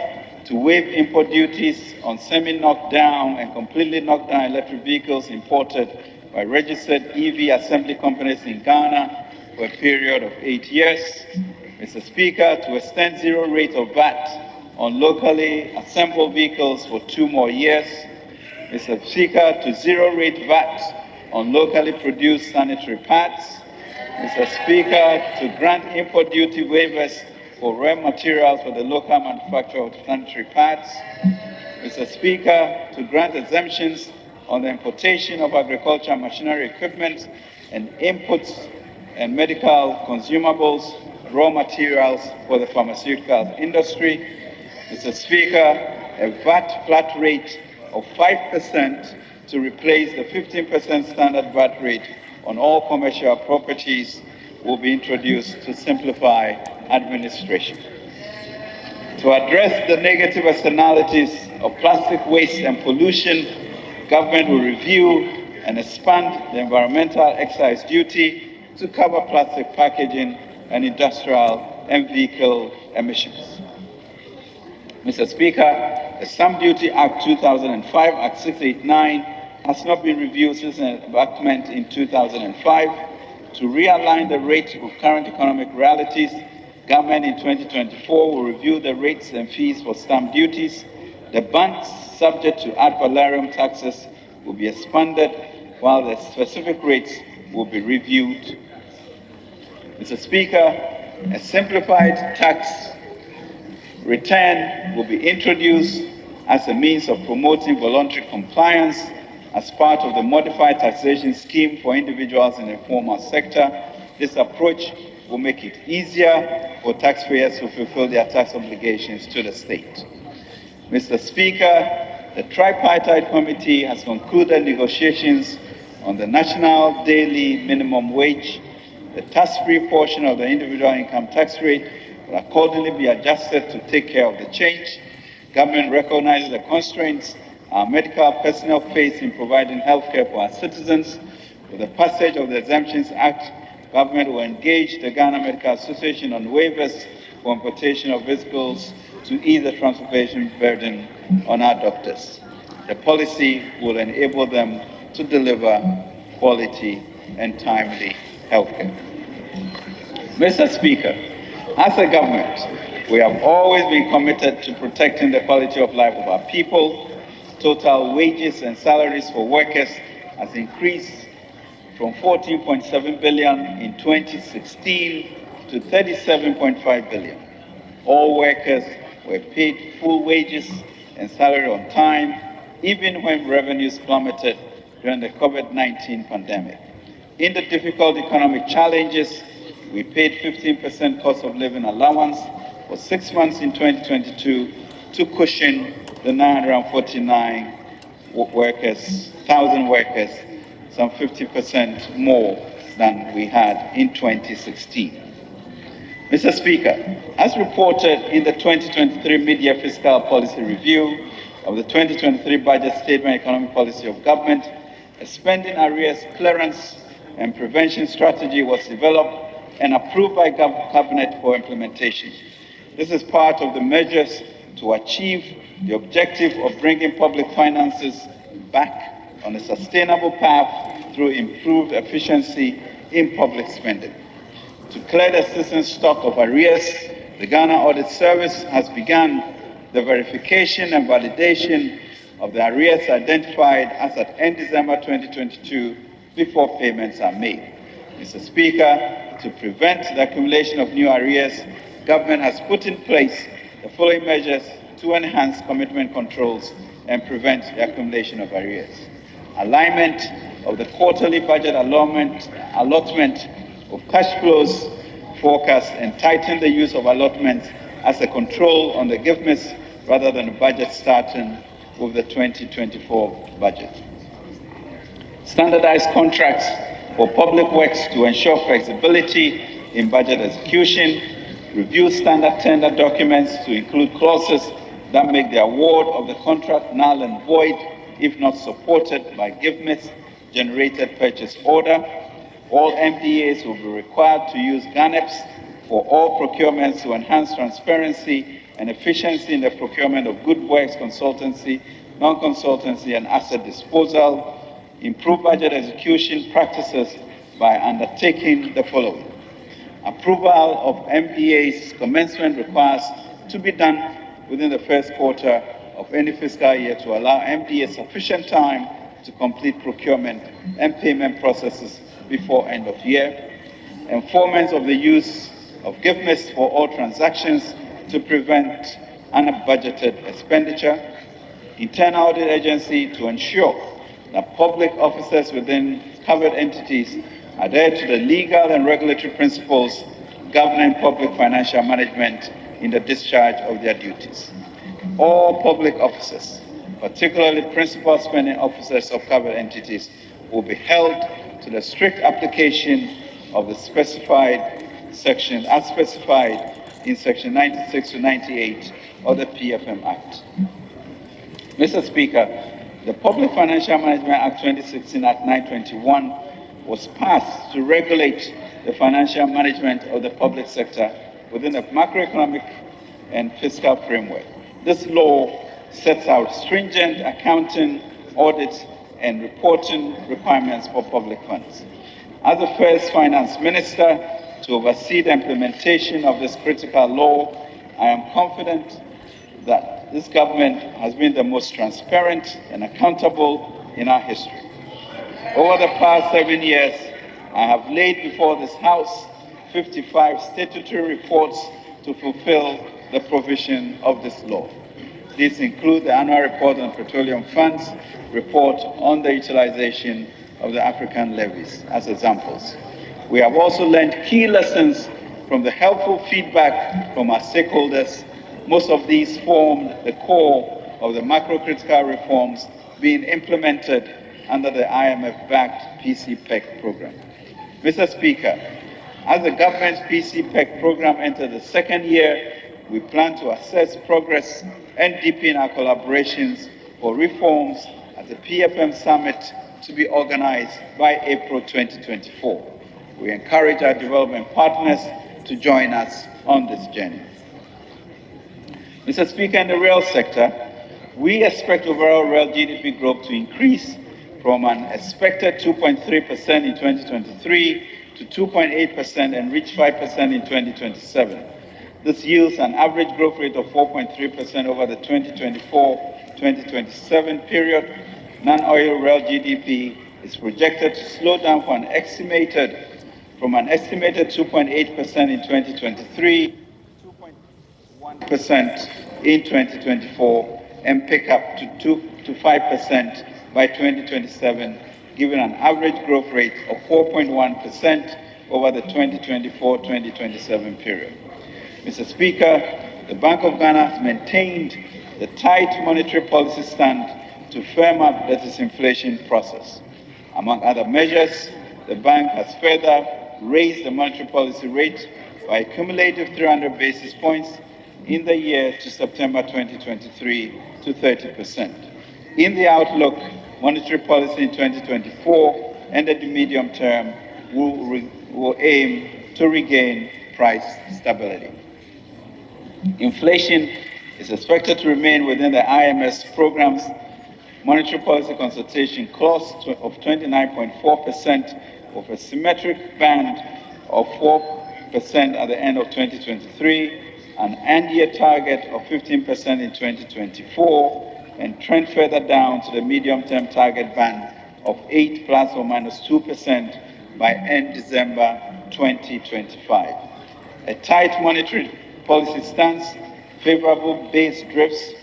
S1: to waive import duties on semi-knocked down and completely knocked down electric vehicles imported by registered EV assembly companies in Ghana for a period of 8 years. Mr. Speaker, to extend zero rate of VAT on locally assembled vehicles for 2 more years. Mr. Speaker, to zero rate VAT on locally produced sanitary pads. Mr. Speaker, to grant import duty waivers for raw materials for the local manufacture of sanitary pads. Mr. Speaker, to grant exemptions on the importation of agricultural machinery equipment and inputs and medical consumables, raw materials for the pharmaceutical industry. Mr. Speaker, a VAT flat rate of 5% to replace the 15% standard VAT rate on all commercial properties will be introduced to simplify administration. To address the negative externalities of plastic waste and pollution, government will review and expand the environmental excise duty to cover plastic packaging and industrial and vehicle emissions. Mr. Speaker, the Stamp Duty Act 2005, Act 689, has not been reviewed since enactment in 2005. To realign the rate with current economic realities, government in 2024 will review the rates and fees for stamp duties. The bands subject to ad valorem taxes will be expanded, while the specific rates will be reviewed. Mr. Speaker, a simplified tax return will be introduced as a means of promoting voluntary compliance as part of the modified taxation scheme for individuals in the informal sector. This approach will make it easier for taxpayers to fulfill their tax obligations to the state. Mr. Speaker, the tripartite committee has concluded negotiations on the national daily minimum wage. The tax-free portion of the individual income tax rate will accordingly be adjusted to take care of the change. Government recognizes the constraints our medical personnel face in providing healthcare for our citizens. With the passage of the Exemptions Act, government will engage the Ghana Medical Association on waivers for importation of vehicles to ease the transportation burden on our doctors. The policy will enable them to deliver quality and timely healthcare. Mr. Speaker, as a government, we have always been committed to protecting the quality of life of our people. Total wages and salaries for workers has increased from 14.7 billion in 2016 to 37.5 billion. All workers were paid full wages and salary on time, even when revenues plummeted during the COVID-19 pandemic. In the difficult economic challenges, we paid 15% cost of living allowance for 6 months in 2022 to cushion the 949 thousand workers, some 50% more than we had in 2016. Mr. Speaker, as reported in the 2023 Mid-Year Fiscal Policy Review of the 2023 Budget Statement Economic Policy of Government, a spending arrears clearance and prevention strategy was developed and approved by Cabinet for implementation. This is part of the measures to achieve the objective of bringing public finances back on a sustainable path through improved efficiency in public spending. To clear the system's stock of arrears, the Ghana Audit Service has begun the verification and validation of the arrears identified as at end December 2022 before payments are made. Mr. Speaker, to prevent the accumulation of new arrears, government has put in place the following measures to enhance commitment controls and prevent the accumulation of arrears. Alignment of the quarterly budget allotment of cash flows forecast and tighten the use of allotments as a control on the gift miss rather than a budget starting with the 2024 budget. Standardized contracts for public works to ensure flexibility in budget execution, review standard tender documents to include clauses that make the award of the contract null and void if not supported by gift miss generated purchase order. All MDAs will be required to use GANEPs for all procurements to enhance transparency and efficiency in the procurement of good works consultancy, non-consultancy, and asset disposal. Improve budget execution practices by undertaking the following. Approval of MDA's commencement requires to be done within the first quarter of any fiscal year to allow MDA sufficient time to complete procurement and payment processes before end of year. Enforcement of the use of gift miss for all transactions to prevent unbudgeted expenditure. Internal audit agency to ensure that public officers within covered entities adhere to the legal and regulatory principles governing public financial management in the discharge of their duties. All public officers, particularly principal spending officers of covered entities, will be held to the strict application of the specified sections as specified in Section 96 to 98 of the PFM Act. Mr. Speaker, the Public Financial Management Act 2016 Act 921 was passed to regulate the financial management of the public sector within a macroeconomic and fiscal framework. This law sets out stringent accounting, audit, and reporting requirements for public funds. As the first finance minister to oversee the implementation of this critical law, I am confident that this government has been the most transparent and accountable in our history. Over the past 7 years, I have laid before this House 55 statutory reports to fulfill the provision of this law. These include the annual report on petroleum funds, report on the utilization of the African levies as examples. We have also learned key lessons from the helpful feedback from our stakeholders. Most of these formed the core of the macro-critical reforms being implemented under the IMF-backed PCPEC program. Mr. Speaker, as the government's PCPEC program enters the second year, we plan to assess progress and deepen our collaborations for reforms at the PFM Summit to be organized by April 2024. We encourage our development partners to join us on this journey. Mr. Speaker, in the rail sector, we expect overall rail GDP growth to increase from an expected 2.3% in 2023 to 2.8% and reach 5% in 2027. This yields an average growth rate of 4.3% over the 2024-2027 period. Non-oil rail GDP is projected to slow down from an estimated 2.8% in 2023 to percent in 2024 and pick up to 2 to 5% by 2027, giving an average growth rate of 4.1% over the 2024-2027 period. Mr. Speaker, the Bank of Ghana has maintained the tight monetary policy stand to firm up the disinflation process. Among other measures, the bank has further raised the monetary policy rate by a cumulative 300 basis points in the year to September 2023 to 30%. In the outlook, monetary policy in 2024 and the medium term will aim to regain price stability. Inflation is expected to remain within the IMF's program's monetary policy consultation clause of 29.4%, with a symmetric band of 4% at the end of 2023, an end-year target of 15% in 2024, and trend further down to the medium-term target band of 8 plus or minus 2% by end December 2025. A tight monetary policy stance, favorable base drifts,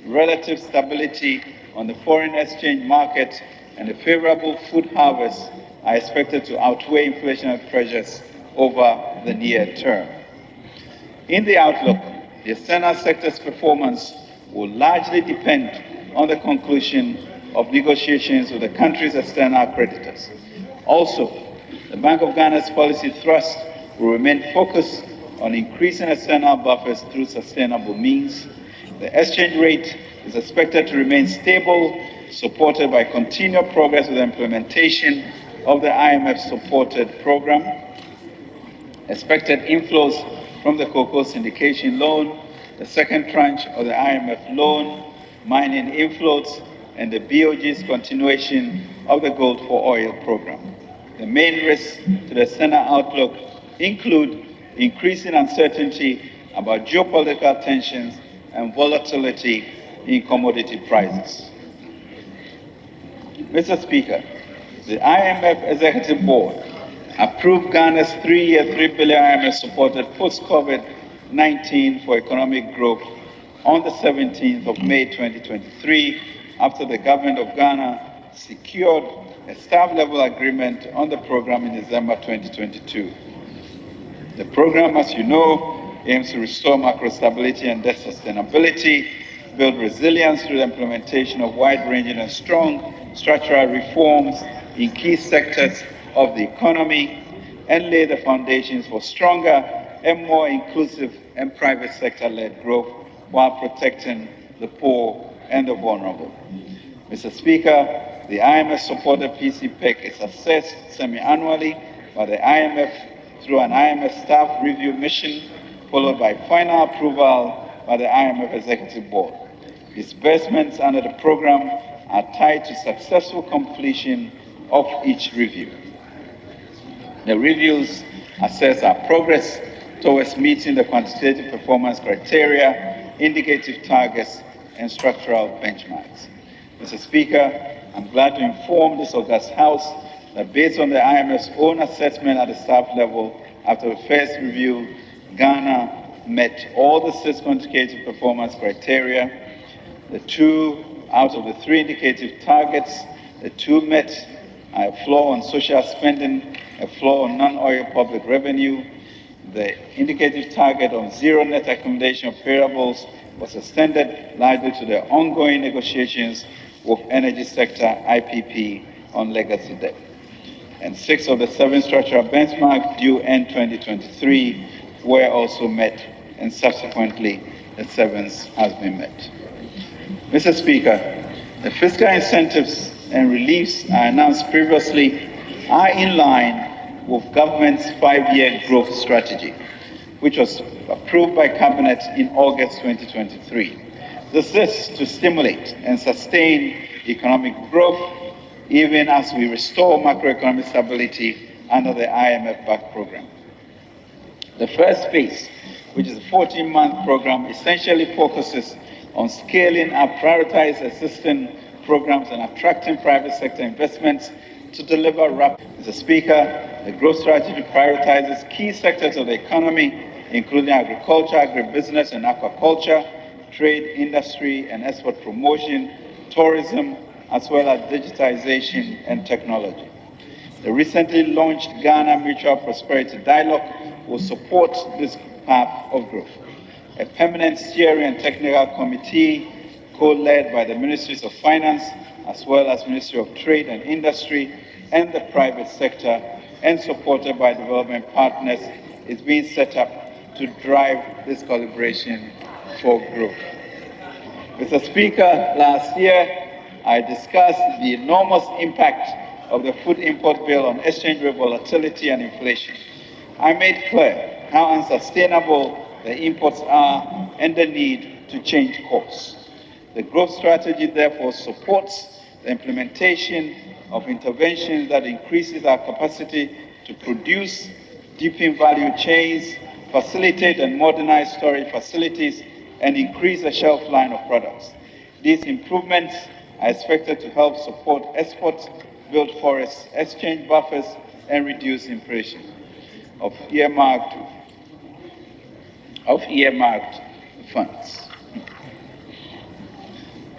S1: relative stability on the foreign exchange market, and a favorable food harvest are expected to outweigh inflationary pressures over the near term. In the outlook, the external sector's performance will largely depend on the conclusion of negotiations with the country's external creditors. Also, the Bank of Ghana's policy thrust will remain focused on increasing external buffers through sustainable means. The exchange rate is expected to remain stable, supported by continued progress with the implementation of the IMF-supported program. Expected inflows from the cocoa syndication loan, the second tranche of the IMF loan, mining inflows, and the BOG's continuation of the Gold for Oil program. The main risks to the external outlook include increasing uncertainty about geopolitical tensions and volatility in commodity prices. Mr. Speaker, the IMF Executive Board approved Ghana's 3-year, $3 billion IMF-supported post-COVID-19 for economic growth on the 17th of May 2023, after the government of Ghana secured a staff-level agreement on the program in December 2022. The program, as you know, aims to restore macro stability and debt sustainability, build resilience through the implementation of wide-ranging and strong structural reforms in key sectors of the economy, and lay the foundations for stronger and more inclusive and private sector-led growth while protecting the poor and the vulnerable. Mr. Speaker, the IMF-supported PCPEC is assessed semi-annually by the IMF through an IMF staff review mission, followed by final approval by the IMF Executive Board. Disbursements under the program are tied to successful completion of each review. The reviews assess our progress towards meeting the quantitative performance criteria, indicative targets, and structural benchmarks. Mr. Speaker, I'm glad to inform this august House that based on the IMF's own assessment at the staff level, after the first review, Ghana met all the 6 quantitative performance criteria. The 2 out of the 3 indicative targets, the 2 met a floor on social spending, a floor on non-oil public revenue. The indicative target on zero net accumulation of payables was extended largely to the ongoing negotiations with energy sector IPP on legacy debt. And 6 of the 7 structural benchmarks due end 2023 were also met, and subsequently the 7th has been met. Mr. Speaker, the fiscal incentives and reliefs I announced previously are in line with government's 5-year growth strategy, which was approved by Cabinet in August 2023. This is to stimulate and sustain economic growth, even as we restore macroeconomic stability under the IMF-backed program. The first phase, which is a 14-month program, essentially focuses on scaling up prioritized existing programs and attracting private sector investments to deliver rapid. Mr. Speaker, the growth strategy prioritizes key sectors of the economy, including agriculture, agribusiness and aquaculture, trade, industry and export promotion, tourism, as well as digitization and technology. The recently launched Ghana Mutual Prosperity Dialogue will support this path of growth. A permanent steering and technical committee co-led by the Ministries of Finance, as well as Ministry of Trade and Industry and the private sector, and supported by development partners, is being set up to drive this collaboration for growth. Mr. Speaker, last year I discussed the enormous impact of the food import bill on exchange rate volatility and inflation. I made clear how unsustainable the imports are and the need to change course. The growth strategy therefore supports the implementation of interventions that increases our capacity to produce, deepen value chains, facilitate and modernize storage facilities, and increase the shelf life of products. These improvements are expected to help support exports, build forests, exchange buffers, and reduce inflation of earmarked funds.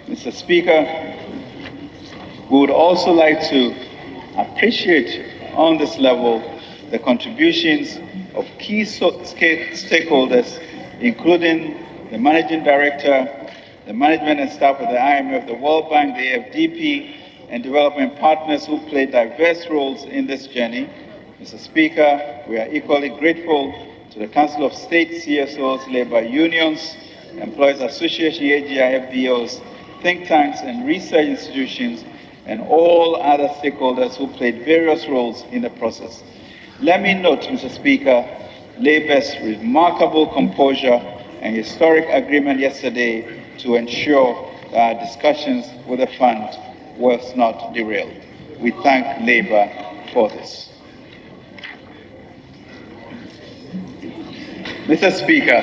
S1: Mr. Speaker, we would also like to appreciate on this level the contributions of key stakeholders, including the Managing Director, the management and staff of the IMF, the World Bank, the AFDP, and development partners who play diverse roles in this journey. Mr. Speaker, we are equally grateful to the Council of State, CSOs, labor unions, employees association, AGI, FBOs, think tanks and research institutions, and all other stakeholders who played various roles in the process. Let me note, Mr. Speaker, Labour's remarkable composure and historic agreement yesterday to ensure that our discussions with the fund was not derailed. We thank Labour for this. Mr. Speaker,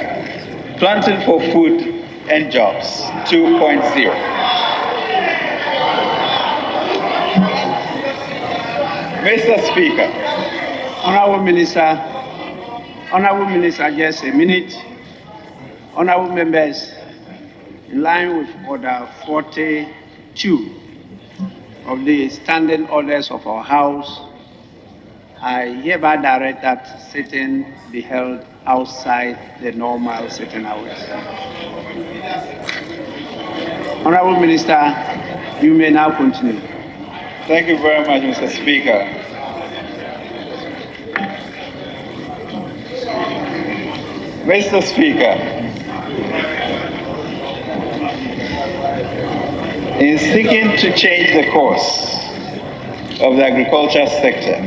S1: Planting for Food and Jobs 2.0. Mr. Speaker,
S2: Honorable Minister, just a minute. Honorable members, in line with Order 42 of the standing orders of our House, I hereby direct that sitting be held outside the normal sitting hours. Honorable Minister, you may now continue.
S1: Thank you very much, Mr. Speaker. Mr. Speaker, in seeking to change the course of the agriculture sector,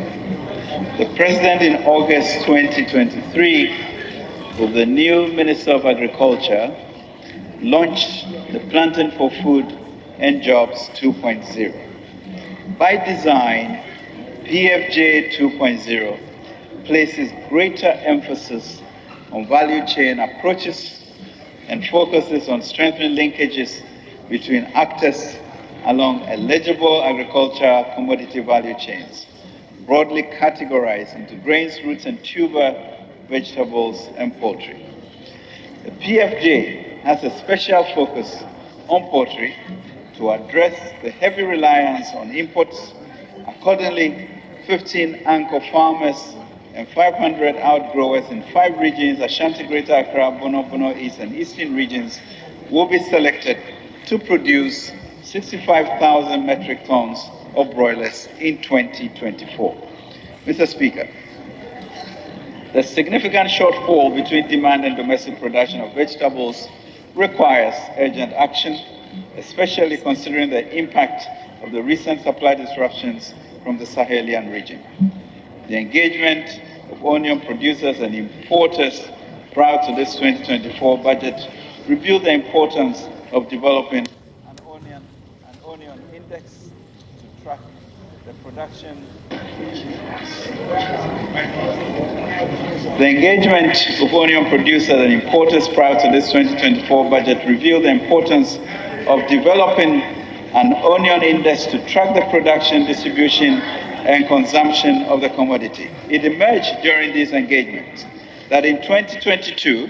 S1: the President in August 2023, with the new Minister of Agriculture, launched the Planting for Food and Jobs 2.0. By design, PFJ 2.0 places greater emphasis on value chain approaches and focuses on strengthening linkages between actors along eligible agricultural commodity value chains, broadly categorized into grains, roots, and tuber vegetables and poultry. The PFJ has a special focus on poultry to address the heavy reliance on imports. Accordingly, 15 anchor farmers and 500 outgrowers in 5 regions, Ashanti, Greater Accra, Bono, East, and Eastern regions, will be selected to produce 65,000 metric tons of broilers in 2024. Mr. Speaker, the significant shortfall between demand and domestic production of vegetables requires urgent action, especially considering the impact of the recent supply disruptions from the Sahelian region. The engagement of onion producers and importers prior to this 2024 budget revealed the importance of developing an onion index to track the production. The engagement of onion producers and importers prior to this 2024 budget revealed the importance of developing an onion index to track the production, distribution, and consumption of the commodity. It emerged during these engagements that in 2022,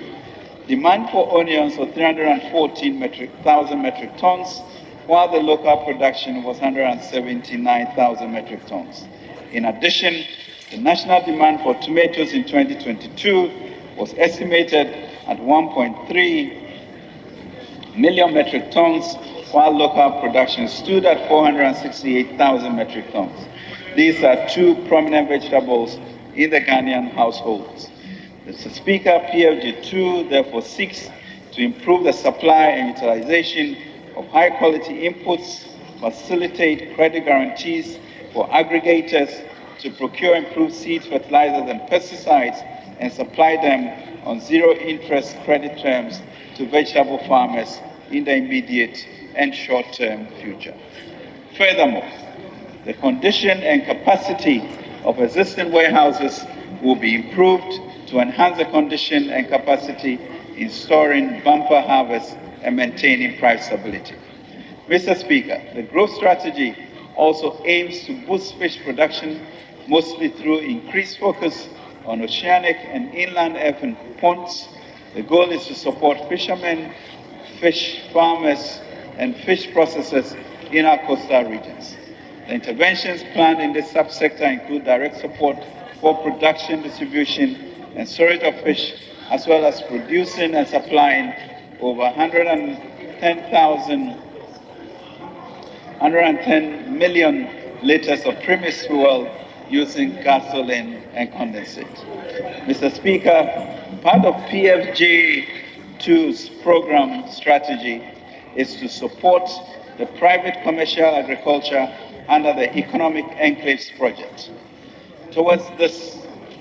S1: demand for onions was 314,000 metric tons, while the local production was 179,000 metric tons. In addition, the national demand for tomatoes in 2022 was estimated at 1.3 million metric tons, while local production stood at 468,000 metric tons. These are two prominent vegetables in the Ghanaian households. Mr. Speaker, PFJ2 therefore seeks to improve the supply and utilization of high-quality inputs, facilitate credit guarantees for aggregators to procure improved seeds, fertilizers, and pesticides, and supply them on zero-interest credit terms to vegetable farmers in the immediate and short-term future. Furthermore, the condition and capacity of existing warehouses will be improved to enhance the condition and capacity in storing bumper harvest and maintaining price stability. Mr. Speaker, the growth strategy also aims to boost fish production, mostly through increased focus on oceanic and inland earthen ponds. The goal is to support fishermen, fish farmers, and fish processors in our coastal regions. The interventions planned in this subsector include direct support for production, distribution, and storage of fish, as well as producing and supplying over 110 million liters of premise fuel using gasoline and condensate. Mr. Speaker, part of PFJ2's program strategy is to support the private commercial agriculture under the Economic Enclaves project. Towards this,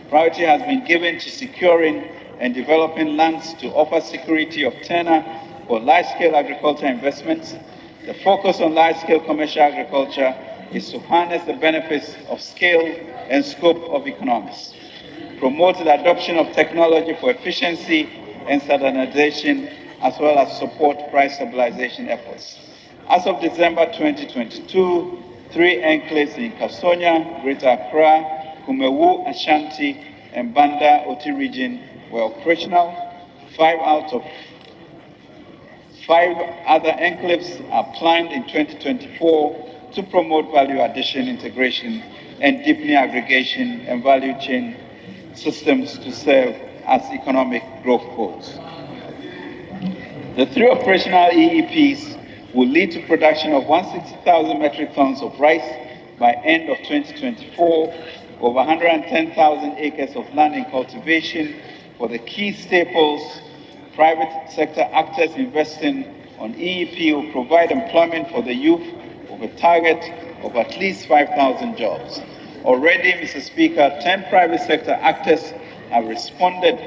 S1: priority has been given to securing and developing lands to offer security of tenure for large-scale agriculture investments. The focus on large-scale commercial agriculture is to harness the benefits of scale and scope of economics, promote the adoption of technology for efficiency and standardization, as well as support price stabilization efforts. As of December 2022, 3 enclaves in Kasonya, Greater Accra, Kumewu, Ashanti, and Banda Oti region were operational. 5 out of 5 other enclaves are planned in 2024 to promote value addition, integration, and deepening aggregation and value chain systems to serve as economic growth goals. The 3 operational EEPs will lead to production of 160,000 metric tons of rice by end of 2024, over 110,000 acres of land in cultivation for the key staples. Private sector actors investing on EEP will provide employment for the youth with a target of at least 5,000 jobs. Already, Mr. Speaker, 10 private sector actors have responded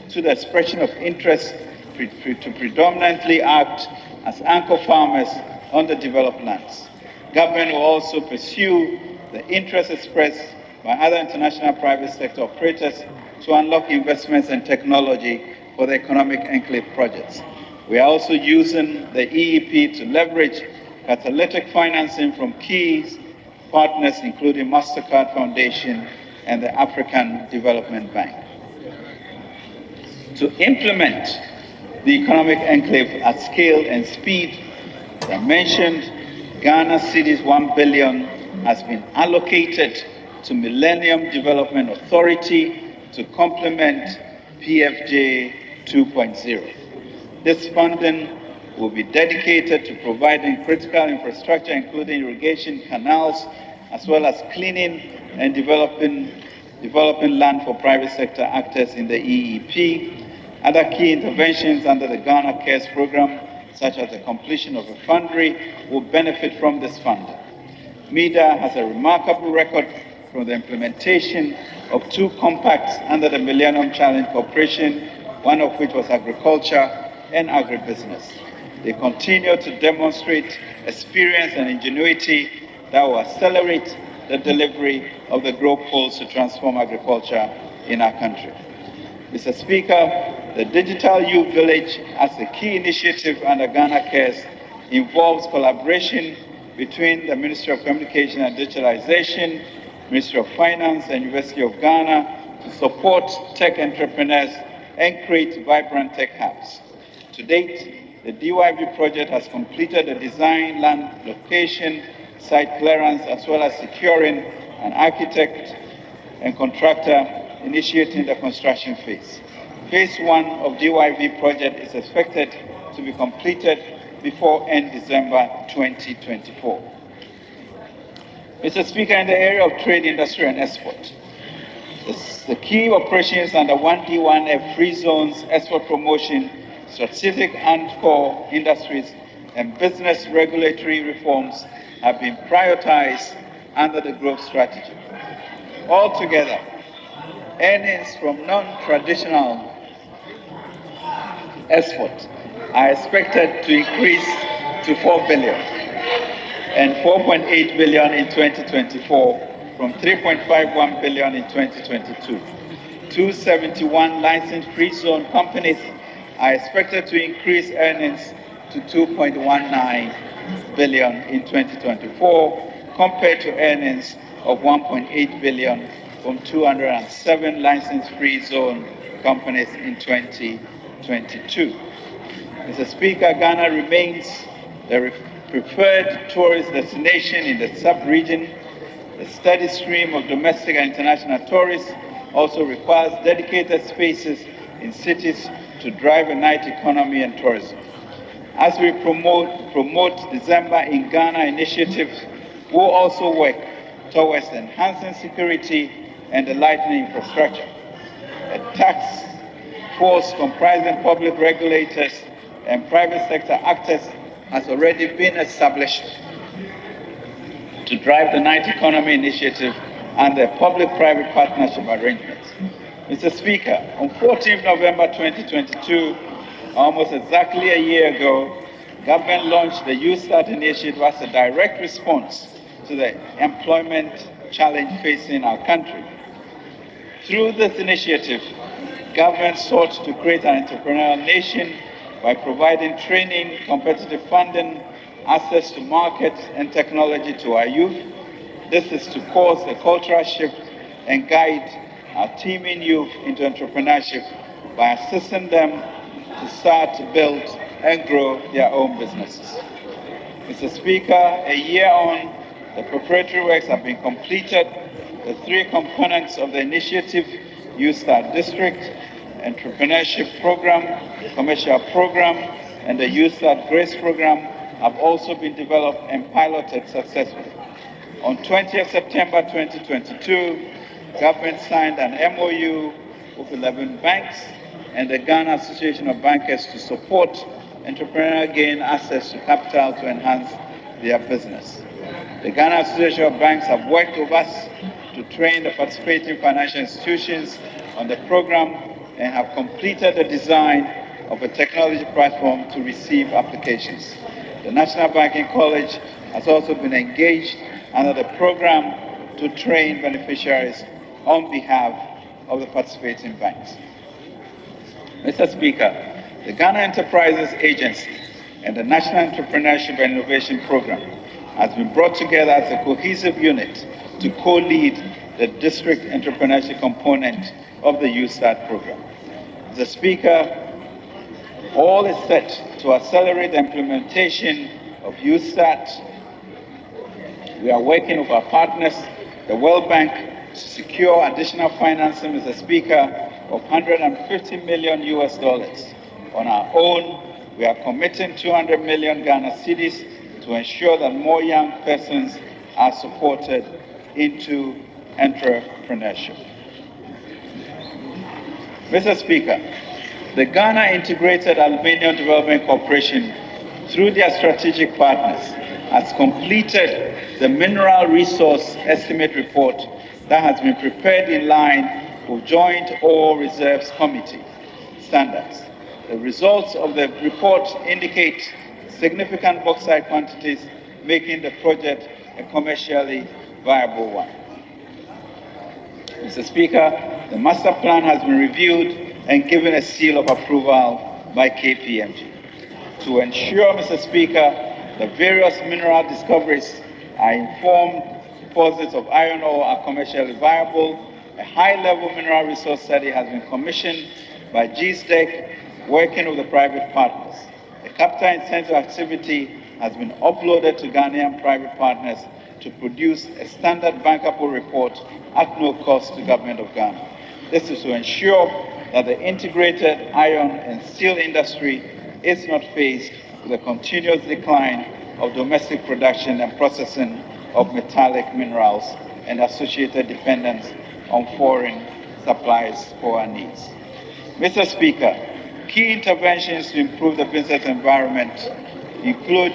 S1: to the expression of interest to predominantly act as anchor farmers on the developed lands. Government will also pursue the interest expressed by other international private sector operators to unlock investments and technology for the economic enclave projects. We are also using the EEP to leverage catalytic financing from key partners, including MasterCard Foundation and the African Development Bank. To implement the economic enclave at scale and speed, as I mentioned, Ghana Cedis 1 billion has been allocated to Millennium Development Authority to complement PFJ 2.0. This funding will be dedicated to providing critical infrastructure, including irrigation canals, as well as cleaning and developing land for private sector actors in the EEP. Other key interventions under the Ghana Cares program, such as the completion of a foundry, will benefit from this funding. MEDA has a remarkable record from the implementation of 2 compacts under the Millennium Challenge Corporation, one of which was agriculture and agribusiness. They continue to demonstrate experience and ingenuity that will accelerate the delivery of the growth goals to transform agriculture in our country. Mr. Speaker, the Digital Youth Village as a key initiative under Ghana Cares involves collaboration between the Ministry of Communication and Digitalization, Ministry of Finance, and University of Ghana to support tech entrepreneurs and create vibrant tech hubs. To date, the DYV project has completed the design, land location, site clearance, as well as securing an architect and contractor initiating the construction phase. Phase 1 of DYV project is expected to be completed before end December 2024. Mr. Speaker, in the area of trade, industry, and export, the key operations under 1D1F free zones, export promotion, strategic anchor industries, and business regulatory reforms have been prioritized under the growth strategy. Altogether, earnings from non-traditional export are expected to increase to 4 billion and 4.8 billion in 2024 from 3.51 billion in 2022. 271 license-free zone companies are expected to increase earnings to 2.19 billion in 2024 compared to earnings of 1.8 billion from 207 license-free zone companies in 2022. Mr. Speaker, Ghana remains the preferred tourist destination in the sub-region. The steady stream of domestic and international tourists also requires dedicated spaces in cities to drive a night economy and tourism. As we promote December in Ghana initiatives, we'll also work towards enhancing security and the lightening infrastructure. A task force comprising public regulators and private sector actors has already been established to drive the night economy initiative and the public-private partnership arrangements. Mr. Speaker, on 14th November 2022, almost exactly a year ago, government launched the Youth Start initiative as a direct response to the employment challenge facing our country. Through this initiative, government sought to create an entrepreneurial nation by providing training, competitive funding, access to markets and technology to our youth. This is to cause a cultural shift and guide our teeming youth into entrepreneurship by assisting them to start, build, and grow their own businesses. Mr. Speaker, a year on, the preparatory works have been completed. The three components of the initiative, Youth Start District, Entrepreneurship Program, Commercial Program, and the Youth Start Grace Program have also been developed and piloted successfully. On 20th September 2022, government signed an MOU with 11 banks and the Ghana Association of Bankers to support entrepreneurs gain access to capital to enhance their business. The Ghana Association of Banks have worked with us to train the participating financial institutions on the program and have completed the design of a technology platform to receive applications. The National Banking College has also been engaged under the program to train beneficiaries on behalf of the participating banks. Mr. Speaker, the Ghana Enterprises Agency and the National Entrepreneurship and Innovation Program has been brought together as a cohesive unit to co-lead the district entrepreneurship component of the Youth Start program. Mr. Speaker, all is set to accelerate the implementation of Youth Start. We are working with our partners, the World Bank, to secure additional financing, Mr. Speaker, of $150 million US. On our own, we are committing 200 million Ghana cedis to ensure that more young persons are supported into entrepreneurship. Mr. Speaker, the Ghana Integrated Aluminium Development Corporation, through their strategic partners, has completed the Mineral Resource Estimate report that has been prepared in line with Joint Ore Reserves Committee standards. The results of the report indicate significant bauxite quantities, making the project a commercially viable one. Mr. Speaker, the master plan has been reviewed and given a seal of approval by KPMG. To ensure, Mr. Speaker, the various mineral discoveries are informed deposits of iron ore are commercially viable. A high-level mineral resource study has been commissioned by GSTEC, working with the private partners. A capital-intensive activity has been uploaded to Ghanaian private partners to produce a standard bankable report at no cost to the government of Ghana. This is to ensure that the integrated iron and steel industry is not faced with a continuous decline of domestic production and processing of metallic minerals and associated dependence on foreign supplies for our needs. Mr. Speaker, key interventions to improve the business environment include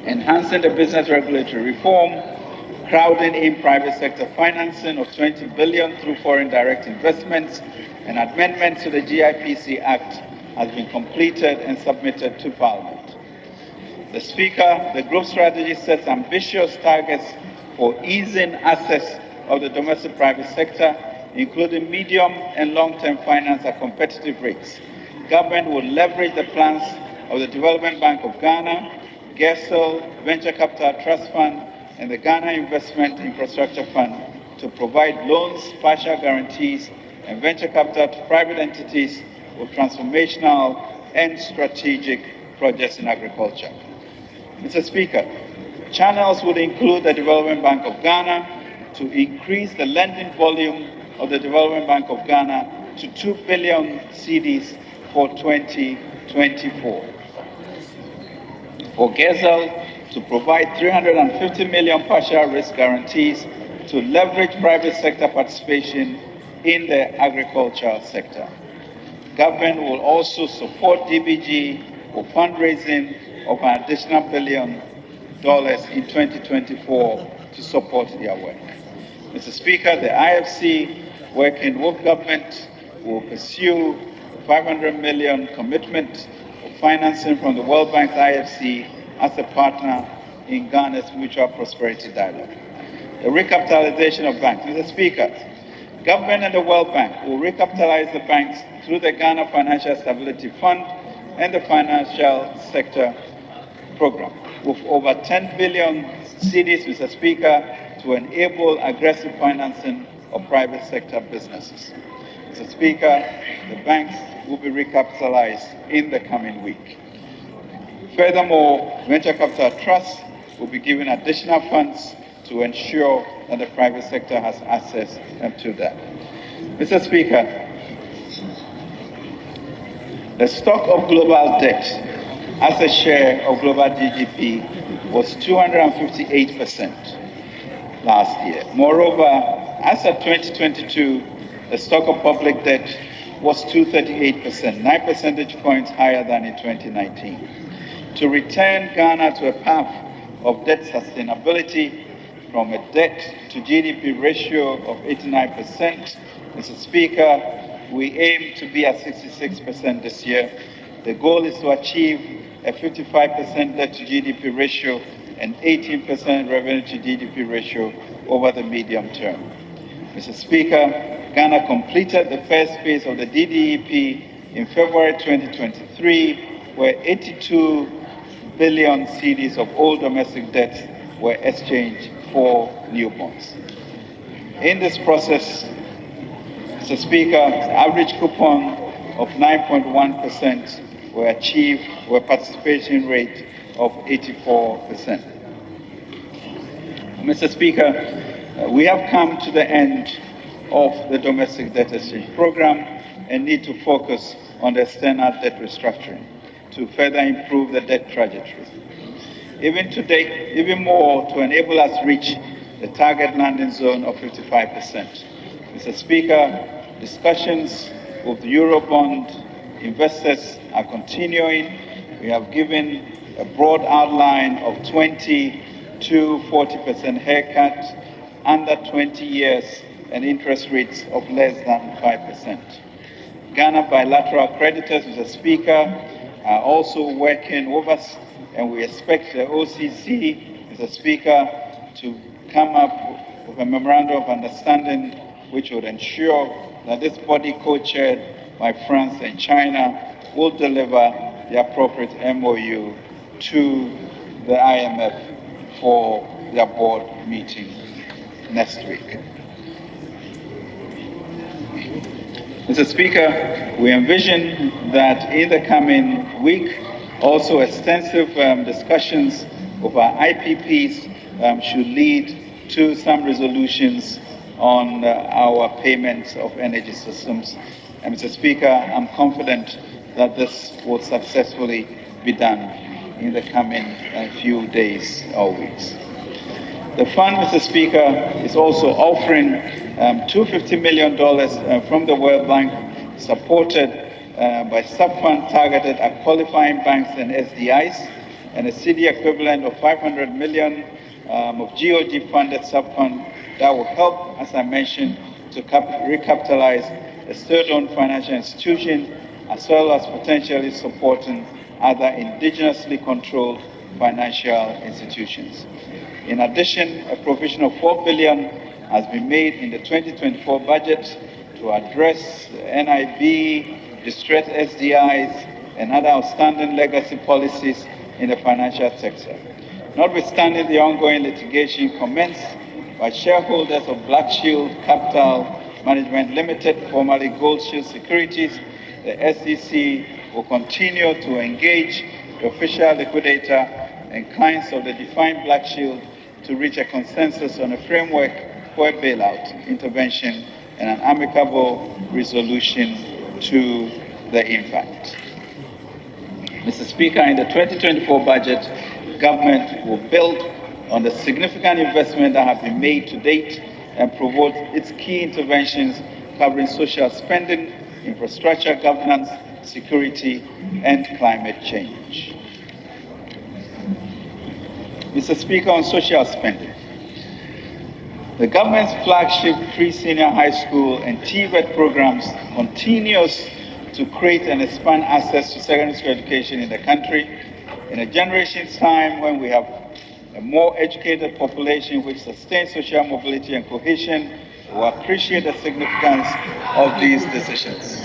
S1: enhancing the business regulatory reform, crowding in private sector financing of 20 billion through foreign direct investments, and amendments to the GIPC Act has been completed and submitted to Parliament. The Speaker, the group strategy sets ambitious targets for easing access of the domestic private sector, including medium and long-term finance at competitive rates. Government will leverage the plans of the Development Bank of Ghana, GESL, Venture Capital Trust Fund, and the Ghana Investment Infrastructure Fund to provide loans, partial guarantees, and venture capital to private entities with transformational and strategic projects in agriculture. Mr. Speaker, channels would include the Development Bank of Ghana to increase the lending volume of the Development Bank of Ghana to 2 billion cedis for 2024. For GESL to provide 350 million partial risk guarantees to leverage private sector participation in the agriculture sector. Government will also support DBG for fundraising of an additional $1 billion in 2024 to support their work. Mr. Speaker, the IFC, working with government, will pursue a 500 million commitment of financing from the World Bank's IFC as a partner in Ghana's Mutual Prosperity Dialogue. The recapitalization of banks. Mr. Speaker, government and the World Bank will recapitalize the banks through the Ghana Financial Stability Fund and the Financial Sector Program, with over 10 billion cedis, Mr. Speaker, to enable aggressive financing of private sector businesses. Mr. Speaker, the banks will be recapitalized in the coming week. Furthermore, venture capital trusts will be given additional funds to ensure that the private sector has access to that. Mr. Speaker, the stock of global debt as a share of global GDP was 258% last year. Moreover, as of 2022, the stock of public debt was 238%, 9 percentage points higher than in 2019. To return Ghana to a path of debt sustainability from a debt to GDP ratio of 89%, Mr. Speaker, we aim to be at 66% this year. The goal is to achieve a 55% debt to GDP ratio and 18% revenue to GDP ratio over the medium term. Mr. Speaker, Ghana completed the first phase of the DDEP in February 2023, where 82 billion cedis of old domestic debts were exchanged for new bonds. In this process, Mr. Speaker, the average coupon of 9.1% were achieved with a participation rate of 84%. Mr. Speaker, we have come to the end of the domestic debt exchange program and need to focus on the external debt restructuring to further improve the debt trajectory. Even today, even more to enable us reach the target landing zone of 55%. Mr. Speaker, discussions with the Eurobond investors are continuing. We have given a broad outline of 20 to 40% haircut under 20 years and interest rates of less than 5%. Ghana bilateral creditors, Mr. Speaker, are also working with us, and we expect the OCC, Mr. Speaker, to come up with a memorandum of understanding which would ensure that this body co-chaired by France and China will deliver the appropriate MOU to the IMF for their board meeting next week. Mr. Speaker, we envision that in the coming week, also extensive discussions of our IPPs should lead to some resolutions on our payments of energy systems. And Mr. Speaker, I'm confident that this will successfully be done in the coming few days or weeks. The fund, Mr. Speaker, is also offering $250 million from the World Bank, supported by sub-fund targeted at qualifying banks and SDIs, and a CD equivalent of $500 million of GOG-funded sub-fund that will help, as I mentioned, to recapitalize a state-owned financial institution, as well as potentially supporting other indigenously controlled financial institutions. In addition, a provision of $4 billion has been made in the 2024 budget to address NIB, distressed SDIs, and other outstanding legacy policies in the financial sector. Notwithstanding the ongoing litigation commenced by shareholders of Black Shield Capital Management Limited, formerly Gold Shield Securities, the SEC will continue to engage the official liquidator and clients of the defined Black Shield to reach a consensus on a framework for a bailout, intervention, and an amicable resolution to the impact. Mr. Speaker, in the 2024 budget, government will build on the significant investment that have been made to date and promote its key interventions covering social spending, infrastructure governance, security, and climate change. Mr. Speaker, on social spending, the government's flagship free senior high school and TVET programs continues to create and expand access to secondary school education in the country. In a generation's time when we have a more educated population which sustains social mobility and cohesion, we appreciate the significance of these decisions.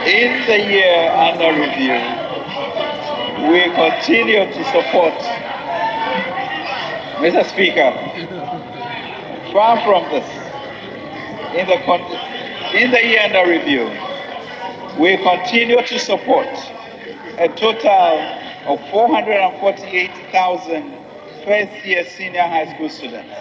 S1: In the year under review, we continue to support, Mr. Speaker, far from this, in the year under review, we continue to support a total of 448,000 first-year senior high school students,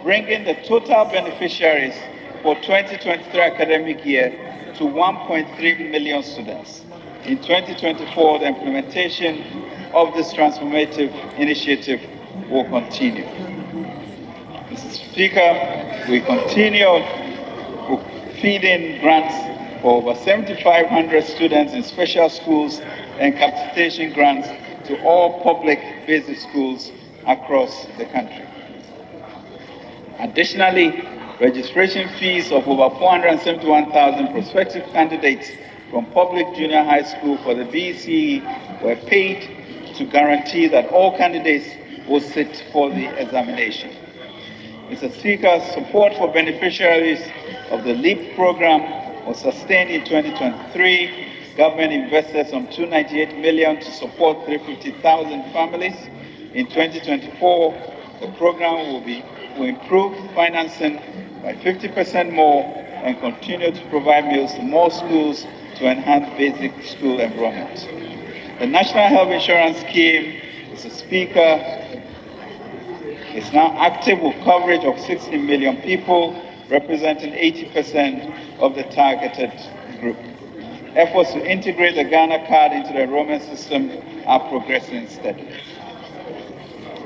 S1: bringing the total beneficiaries for 2023 academic year to 1.3 million students. In 2024, the implementation of this transformative initiative will continue. Mr. Speaker, we continue feeding grants for over 7,500 students in special schools and capitation grants to all public basic schools across the country. Additionally, registration fees of over 471,000 prospective candidates from public junior high school for the BCE were paid to guarantee that all candidates will sit for the examination. Mr. Speaker, support for beneficiaries of the LEAP program was sustained in 2023. Government invested some $298 million to support 350,000 families. In 2024, the program will improve financing by 50% more and continue to provide meals to more schools to enhance basic school enrollment. The National Health Insurance Scheme, Mr. Speaker, is now active with coverage of 60 million people, representing 80% of the targeted group. Efforts to integrate the Ghana card into the enrollment system are progressing steadily.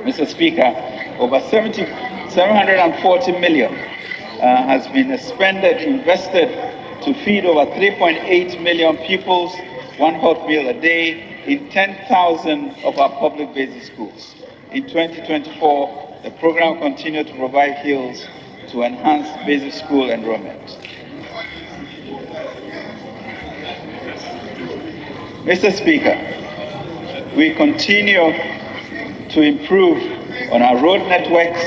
S1: Mr. Speaker, over 740 million has been invested to feed over 3.8 million pupils, one hot meal a day, in 10,000 of our public basic schools. In 2024, the program continued to provide meals to enhance basic school enrollment. Mr. Speaker, we continue to improve on our road networks,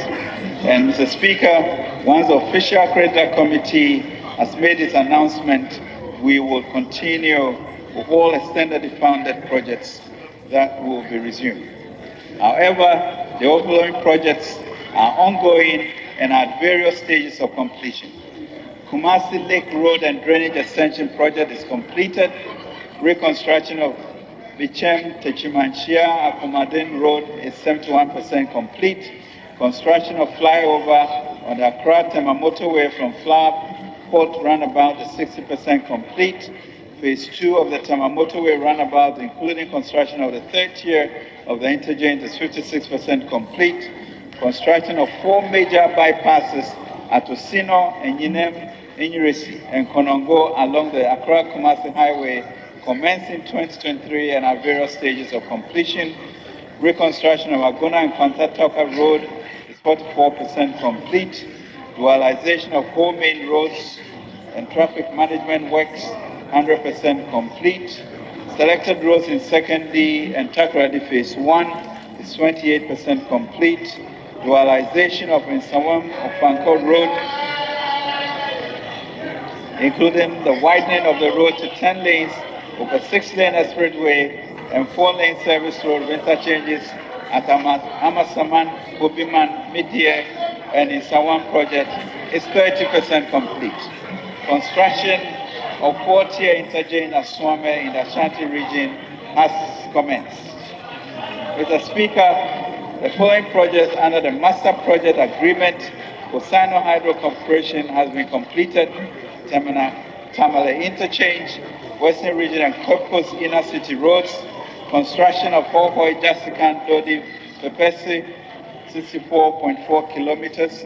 S1: and Mr. Speaker, once the official accreditor committee has made its announcement, we will continue with all extended funded projects that will be resumed. However, the overflowing projects are ongoing and at various stages of completion. Kumasi Lake Road and Drainage Extension Project is completed. Reconstruction of Bichem Techimanchia Akumadin Road is 71% complete. Construction of flyover on the Accra-Tema motorway from Flower Port Roundabout is 60% complete. Phase 2 of the Tema motorway roundabout, including construction of the third tier of the interchange, is 56% complete. Construction of 4 major bypasses at Osino, Enyinem, Inyirisi, and Konongo along the Accra-Kumasi Highway commenced in 2023 and are various stages of completion. Reconstruction of Agona and Kwantatoka Road is 44% complete. Dualization of 4 main roads and traffic management works 100% complete. Selected roads in Secondary and Takoradi Phase 1 is 28% complete. Dualization of Nsawam of Fanko Road, including the widening of the road to 10 lanes over 6-lane expressway and 4-lane service road with interchanges at Amasaman, Bobiman, Midyear, and Nsawam project is 30% complete. Construction of 4-tier interchange at Swame in the Ashanti region has commenced. Mr. Speaker, the following projects under the Master Project Agreement for Sino Hydro Corporation has been completed. Tamale Interchange, Western Region and Cape Coast Inner City Roads, construction of Hohoi, Jasikan, Dodi, Pepesi, 64.4 kilometers,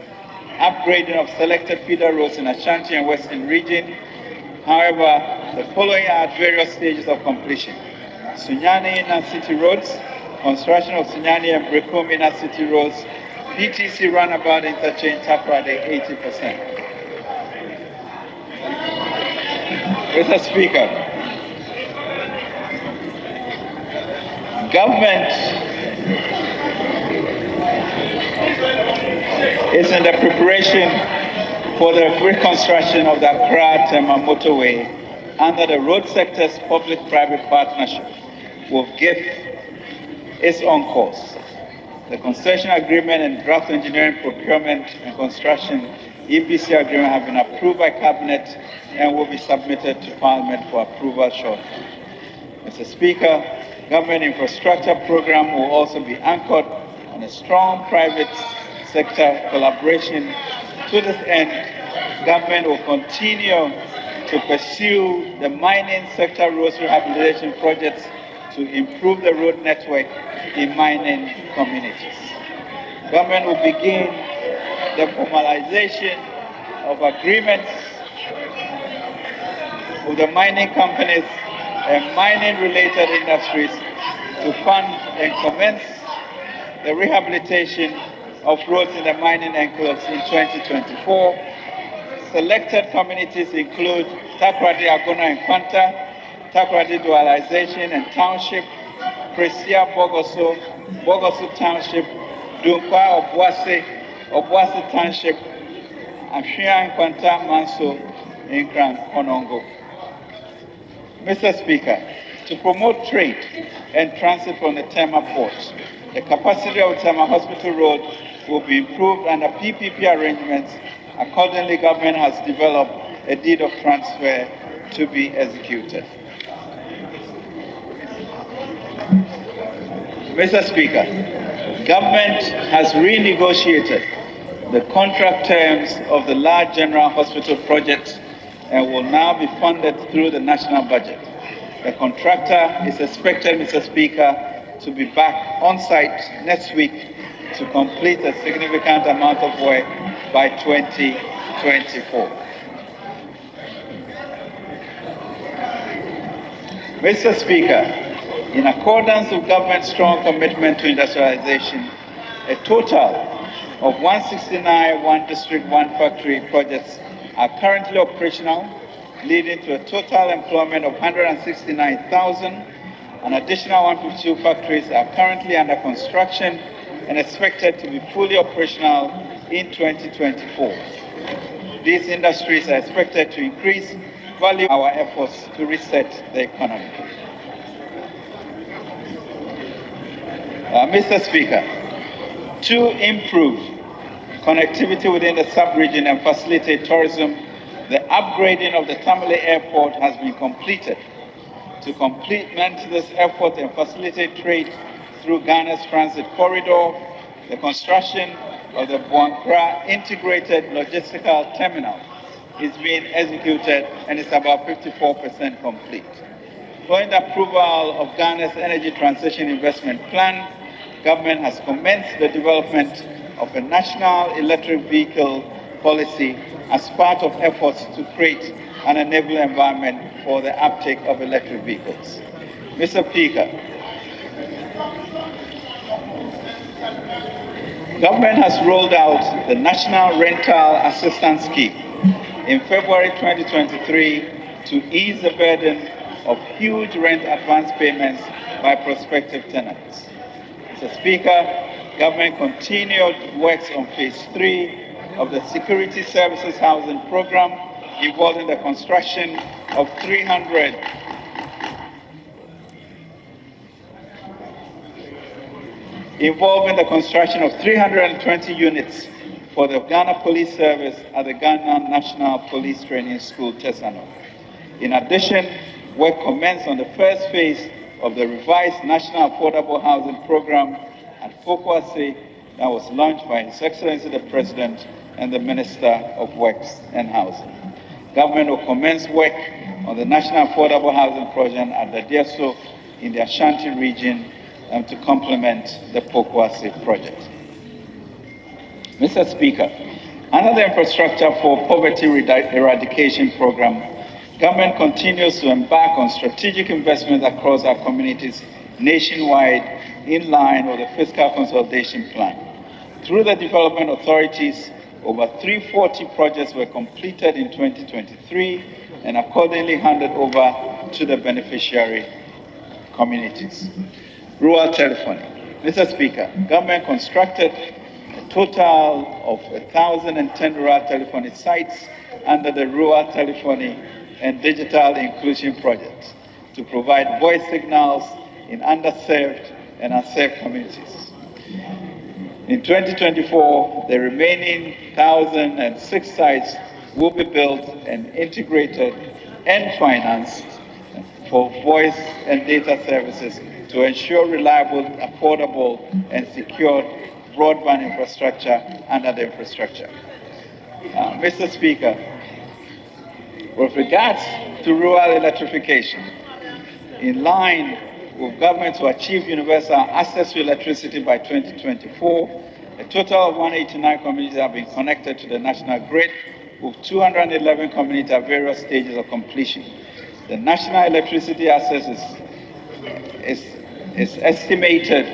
S1: upgrading of selected feeder roads in Ashanti and Western Region. However, the following are at various stages of completion. Sunyani Inner City Roads, construction of Sunyani and Brekum Inner City Roads, PTC Roundabout Interchange, Takoradi, 80%. Mr. Speaker, government is in the preparation for the reconstruction of the Accra-Tema motorway under the Road Sector's Public-Private Partnership with GIF is on course. The concession agreement and draft engineering, procurement and construction EPC agreement have been approved by Cabinet and will be submitted to Parliament for approval shortly. Mr. Speaker, government infrastructure program will also be anchored on a strong private sector collaboration. To this end, government will continue to pursue the mining sector roads rehabilitation projects to improve the road network in mining communities. Government will begin the formalization of agreements with the mining companies and mining-related industries to fund and commence the rehabilitation of roads in the mining enclaves in 2024. Selected communities include Takoradi, Agona, and Kwanta, Takoradi Dualization and Township, Presia, Bogoso Township, Dunkwa, Obuasi Township, Ashia and Kwanta, Manso, Nkran, Konongo. Mr. Speaker, to promote trade and transit from the Tema port, the capacity of Tema Hospital Road will be improved under PPP arrangements. Accordingly, government has developed a deed of transfer to be executed. Mr. Speaker, government has renegotiated the contract terms of the large general hospital project and will now be funded through the national budget. The contractor is expected, Mr. Speaker, to be back on site next week to complete a significant amount of work by 2024. Mr. Speaker, in accordance with government's strong commitment to industrialization, a total of 169 One District, One Factory projects are currently operational, leading to a total employment of 169,000. An additional 152 factories are currently under construction and expected to be fully operational in 2024. These industries are expected to increase value our efforts to reset the economy. Mr. Speaker, to improve connectivity within the sub-region and facilitate tourism, the upgrading of the Tamale Airport has been completed. To complement this effort and facilitate trade through Ghana's transit corridor, the construction of the Buankra Integrated Logistical Terminal is being executed and is about 54% complete. Following the approval of Ghana's Energy Transition Investment Plan, government has commenced the development of a national electric vehicle policy as part of efforts to create an enabling environment for the uptake of electric vehicles. Mr. Speaker, government has rolled out the National Rental Assistance Scheme in February 2023 to ease the burden of huge rent advance payments by prospective tenants. Mr. Speaker, government continued works on phase 3 of the Security Services Housing Program involving the construction of 320 units for the Ghana Police Service at the Ghana National Police Training School, Tesano. In addition, work commenced on the first phase of the revised National Affordable Housing Program at Ofori-Atta that was launched by His Excellency the President and the Minister of Works and Housing. Government will commence work on the National Affordable Housing Project at the Deso in the Ashanti region to complement the Ofori-Atta project. Mr. Speaker, under the Infrastructure for Poverty Eradication Program, government continues to embark on strategic investments across our communities nationwide in line with the Fiscal Consolidation Plan. Through the development authorities, over 340 projects were completed in 2023 and accordingly handed over to the beneficiary communities. Rural telephony. Mr. Speaker, government constructed a total of 1,010 rural telephony sites under the Rural Telephony and Digital Inclusion Project to provide voice signals in underserved and unserved communities. In 2024, the remaining 1,006 sites will be built and integrated and financed for voice and data services to ensure reliable, affordable, and secure broadband infrastructure under the infrastructure. Mr. Speaker, with regards to rural electrification, in line with government to achieve universal access to electricity by 2024, a total of 189 communities have been connected to the national grid, with 211 communities at various stages of completion. The national electricity access is estimated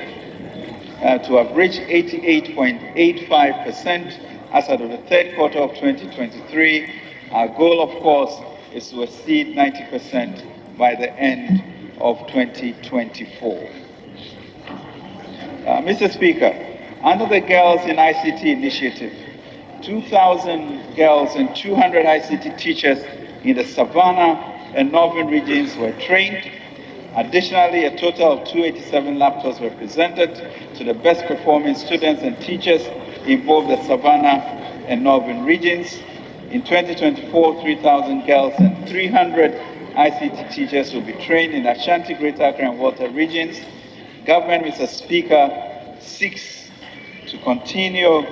S1: to have reached 88.85% as of the third quarter of 2023. Our goal, of course, is to exceed 90% by the end of 2024. Mr. Speaker, under the Girls in ICT initiative, 2,000 girls and 200 ICT teachers in the Savannah and Northern regions were trained. Additionally, a total of 287 laptops were presented to the best performing students and teachers in both the Savannah and Northern regions. In 2024, 3,000 girls and 300 ICT teachers will be trained in Ashanti, Greater Accra, and Volta regions. Government, Mr. Speaker, seeks to continue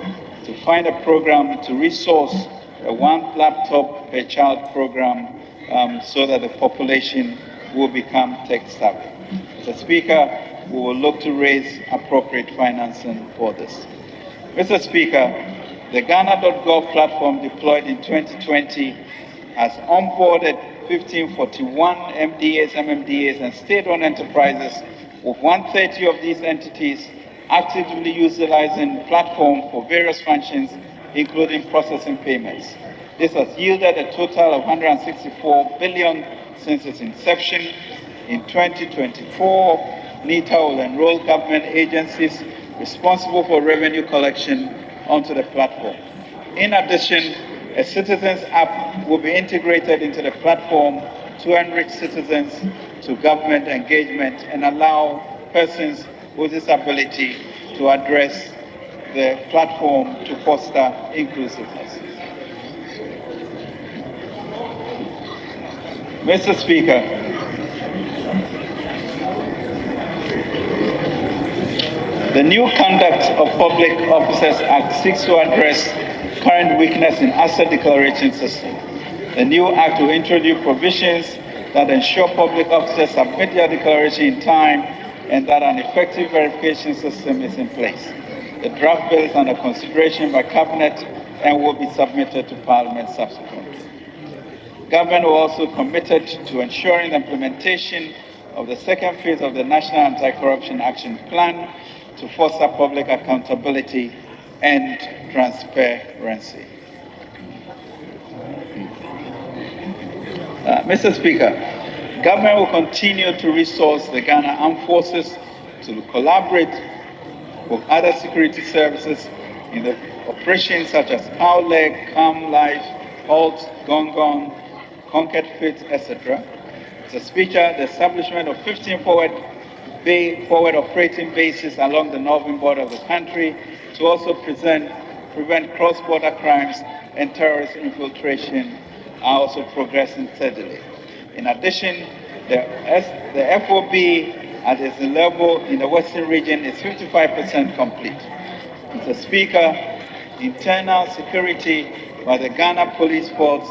S1: to find a program to resource a one laptop per child program so that the population will become tech savvy. Mr. Speaker, we will look to raise appropriate financing for this. Mr. Speaker, the Ghana.gov platform deployed in 2020 has onboarded 1,541 MDAs, MMDAs, and state-owned enterprises, with 130 of these entities actively utilizing the platform for various functions, including processing payments. This has yielded a total of 164 billion since its inception. In 2024, NITA will enroll government agencies responsible for revenue collection onto the platform. In addition, a citizens app will be integrated into the platform to enrich citizens to government engagement and allow persons Ozi's ability to address the platform to foster inclusiveness. Mr. Speaker, the new Conduct of Public Officers Act seeks to address current weakness in asset declaration system. The new act will introduce provisions that ensure public officers submit their declaration in time and that an effective verification system is in place. The draft bill is under consideration by Cabinet and will be submitted to Parliament subsequently. Government will also committed to ensuring the implementation of the second phase of the National Anti-Corruption Action Plan to foster public accountability and transparency. Mr. Speaker, government will continue to resource the Ghana Armed Forces to collaborate with other security services in the operations such as Cowleg, Calm Life, HALT, Gong Gong, Conquered Fit, etc. Mr. Speaker, the establishment of 15 forward operating bases along the northern border of the country to also prevent cross-border crimes and terrorist infiltration are also progressing steadily. In addition, the FOB at its level in the Western region is 55% complete. Mr. Speaker, internal security by the Ghana Police Force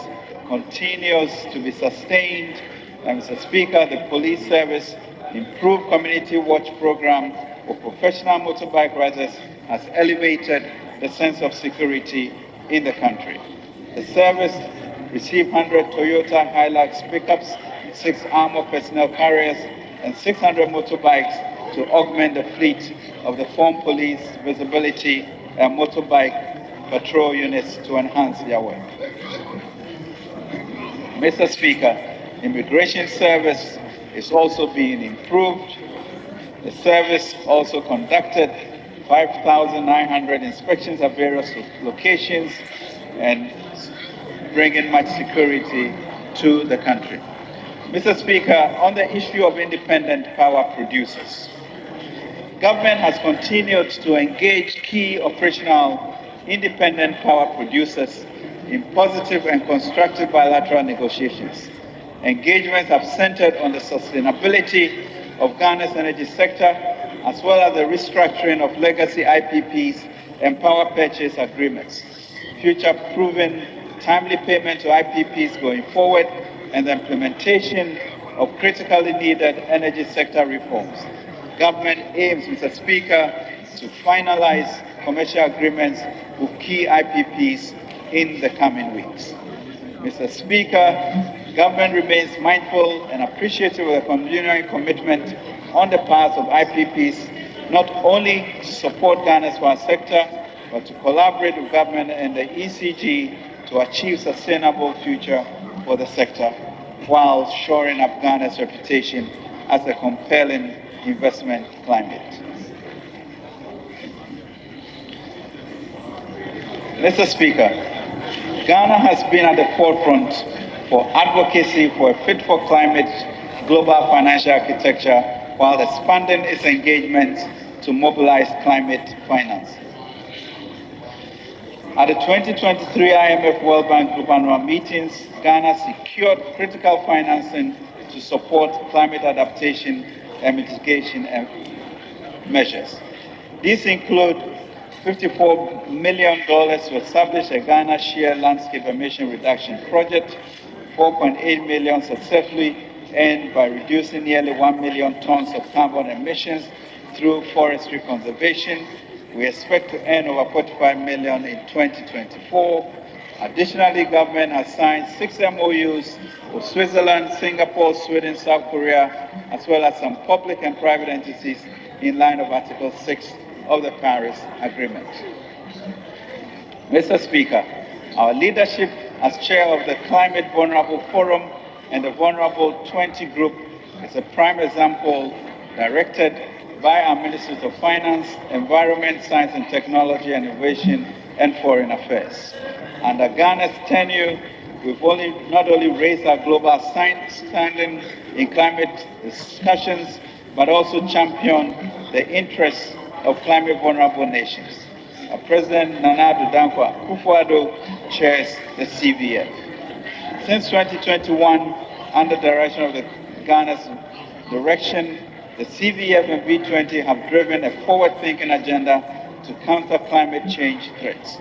S1: continues to be sustained. And Mr. Speaker, the police service improved community watch program for professional motorbike riders has elevated the sense of security in the country. The service received 100 Toyota Hilux pickups, 6 armored personnel carriers, and 600 motorbikes to augment the fleet of the formed police visibility and motorbike patrol units to enhance their work. Mr. Speaker, immigration service is also being improved. The service also conducted 5,900 inspections at various locations and bringing much security to the country. Mr. Speaker, on the issue of independent power producers, government has continued to engage key operational independent power producers in positive and constructive bilateral negotiations. Engagements have centered on the sustainability of Ghana's energy sector, as well as the restructuring of legacy IPPs and power purchase agreements, future-proven timely payment to IPPs going forward, and the implementation of critically needed energy sector reforms. Government aims, Mr. Speaker, to finalize commercial agreements with key IPPs in the coming weeks. Mr. Speaker, government remains mindful and appreciative of the continuing commitment on the part of IPPs, not only to support Ghana's power sector, but to collaborate with government and the ECG to achieve sustainable future for the sector, while shoring up Ghana's reputation as a compelling investment climate. Mr. Speaker, Ghana has been at the forefront for advocacy for a fit-for-climate global financial architecture while expanding its engagement to mobilize climate finance. At the 2023 IMF World Bank Group annual meetings, Ghana secured critical financing to support climate adaptation and mitigation measures. These include $54 million to establish a Ghana Share Landscape Emission Reduction Project, 4.8 million successfully earned by reducing nearly 1 million tons of carbon emissions through forestry conservation. We expect to earn over 45 million in 2024. Additionally, government has signed 6 MOUs with Switzerland, Singapore, Sweden, South Korea, as well as some public and private entities in line of Article 6 of the Paris Agreement. Mr. Speaker, our leadership as chair of the Climate Vulnerable Forum and the Vulnerable 20 Group is a prime example directed by our Ministers of Finance, Environment, Science and Technology and Innovation and Foreign Affairs. Under Ghana's tenure, we've not only raised our global standing in climate discussions, but also championed the interests of climate vulnerable nations. President Nana Addo Dankwa Akufo-Addo chairs the CVF. Since 2021, under the direction of the Ghana's direction, the CVF and V20 have driven a forward-thinking agenda to counter climate change threats.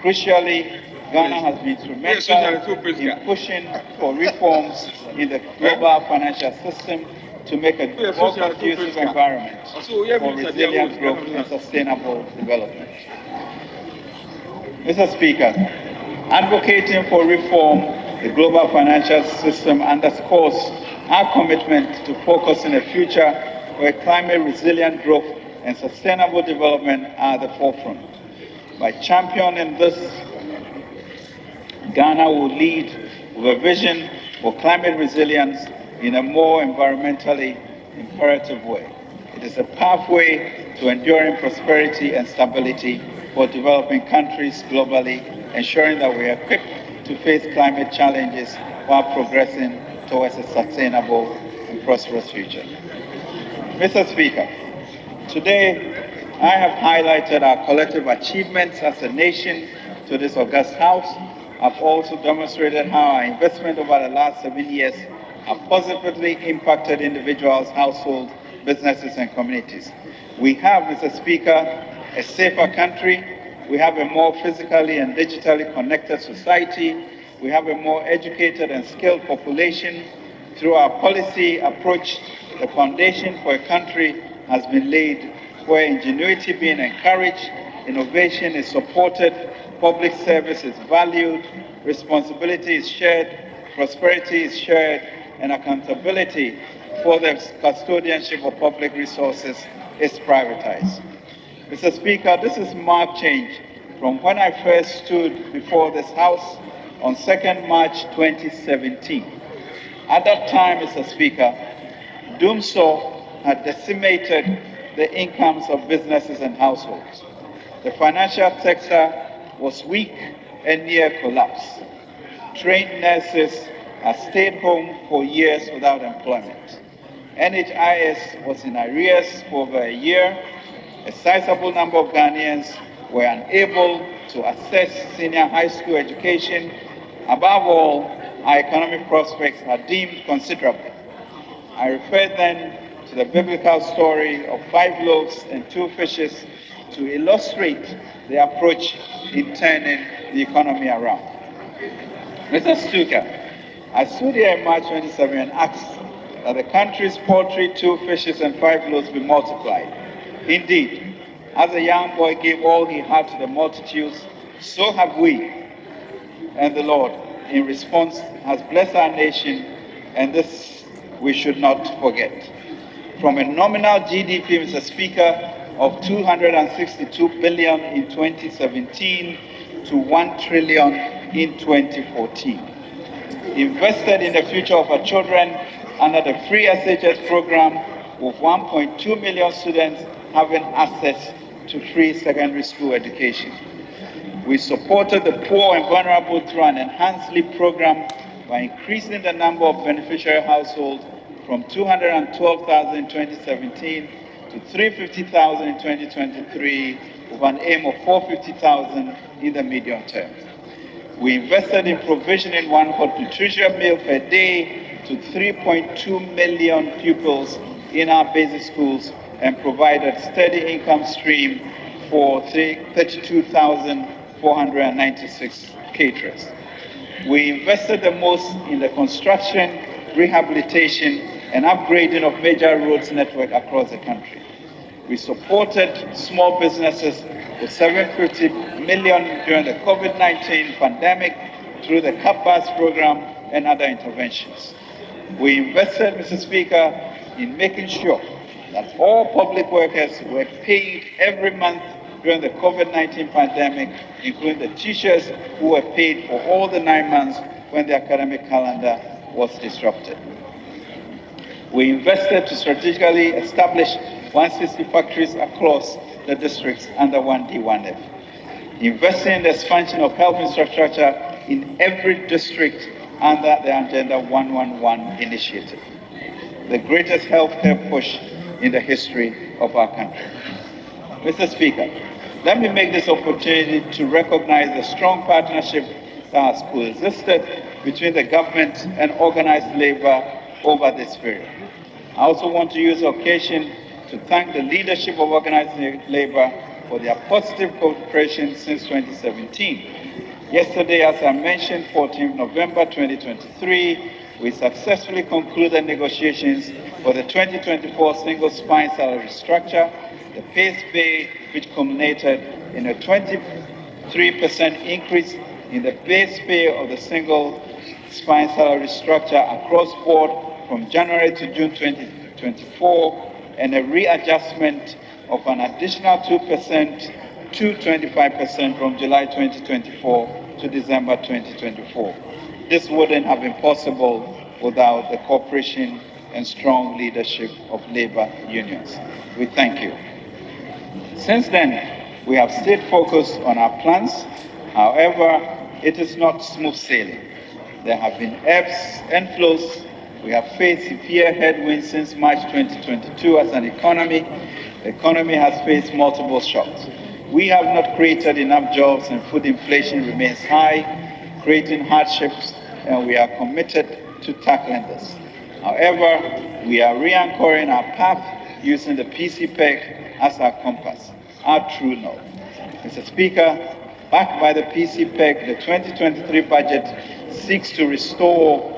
S1: Crucially, Ghana has been instrumental in pushing for reforms in the global financial system to make a more conducive environment for resilient growth and sustainable development. Mr. Speaker, advocating for reform the global financial system underscores our commitment to focus on a future where climate resilient growth and sustainable development are at the forefront. By championing this, Ghana will lead with a vision for climate resilience in a more environmentally imperative way. It is a pathway to enduring prosperity and stability for developing countries globally, ensuring that we are equipped to face climate challenges while progressing towards a sustainable and prosperous future. Mr. Speaker, today I have highlighted our collective achievements as a nation to this august House. I've also demonstrated how our investment over the last 7 years have positively impacted individuals, households, businesses, and communities. We have, Mr. Speaker, a safer country. We have a more physically and digitally connected society. We have a more educated and skilled population. Through our policy approach, the foundation for a country has been laid where ingenuity being encouraged, innovation is supported, public service is valued, responsibility is shared, prosperity is shared, and accountability for the custodianship of public resources is privatized. Mr. Speaker, this is marked change from when I first stood before this House on 2nd March 2017. At that time, Mr. Speaker, doomsday had decimated the incomes of businesses and households. The financial sector was weak and near collapse. Trained nurses had stayed home for years without employment. NHIS was in arrears for over a year. A sizable number of Ghanaians were unable to access senior high school education. Above all, our economic prospects are deemed considerable. I refer then to the biblical story of 5 loaves and 2 fishes to illustrate the approach in turning the economy around. Mr. Speaker, I stood here in March 27 and asked that the country's poultry, 2 fishes, and 5 loaves be multiplied. Indeed, as a young boy gave all he had to the multitudes, so have we. And the Lord, in response, has blessed our nation, and this we should not forget. From a nominal GDP, Mr. Speaker, of 262 billion in 2017 to 1 trillion in 2014. Invested in the future of our children under the free SHS program, with 1.2 million students having access to free secondary school education. We supported the poor and vulnerable through an enhanced LEAP program by increasing the number of beneficiary households from 212,000 in 2017 to 350,000 in 2023, with an aim of 450,000 in the medium term. We invested in provisioning 1 hot nutrition meal per day to 3.2 million pupils in our basic schools and provided steady income stream for 32,496 caterers. We invested the most in the construction, rehabilitation, and upgrading of major roads network across the country. We supported small businesses with 750 million during the COVID-19 pandemic through the CAPBAS program and other interventions. We invested, Mr. Speaker, in making sure that all public workers were paid every month during the COVID-19 pandemic, including the teachers who were paid for all the 9 months when the academic calendar was disrupted. We invested to strategically establish 160 factories across the districts under 1D1F, investing in the expansion of health infrastructure in every district under the Agenda 111 initiative. The greatest healthcare push in the history of our country. Mr. Speaker, let me make this opportunity to recognize the strong partnership that has coexisted between the government and organized labor over this period. I also want to use the occasion to thank the leadership of organized labor for their positive cooperation since 2017. Yesterday, as I mentioned, 14 November 2023, we successfully concluded negotiations for the 2024 single spine salary structure, the base pay, which culminated in a 23% increase in the base pay of the single spine salary structure across board from January to June 2024, and a readjustment of an additional 2% to 25% from July 2024 to December 2024. This wouldn't have been possible without the cooperation and strong leadership of labor unions. We thank you. Since then, we have stayed focused on our plans. However, it is not smooth sailing. There have been ebbs and flows. We have faced severe headwinds since March 2022 as an economy. The economy has faced multiple shocks. We have not created enough jobs and food inflation remains high, creating hardships, and we are committed to tackling this. However, we are re-anchoring our path using the PCPEC as our compass, our true north. Mr. Speaker, backed by the PCPEC, the 2023 budget seeks to restore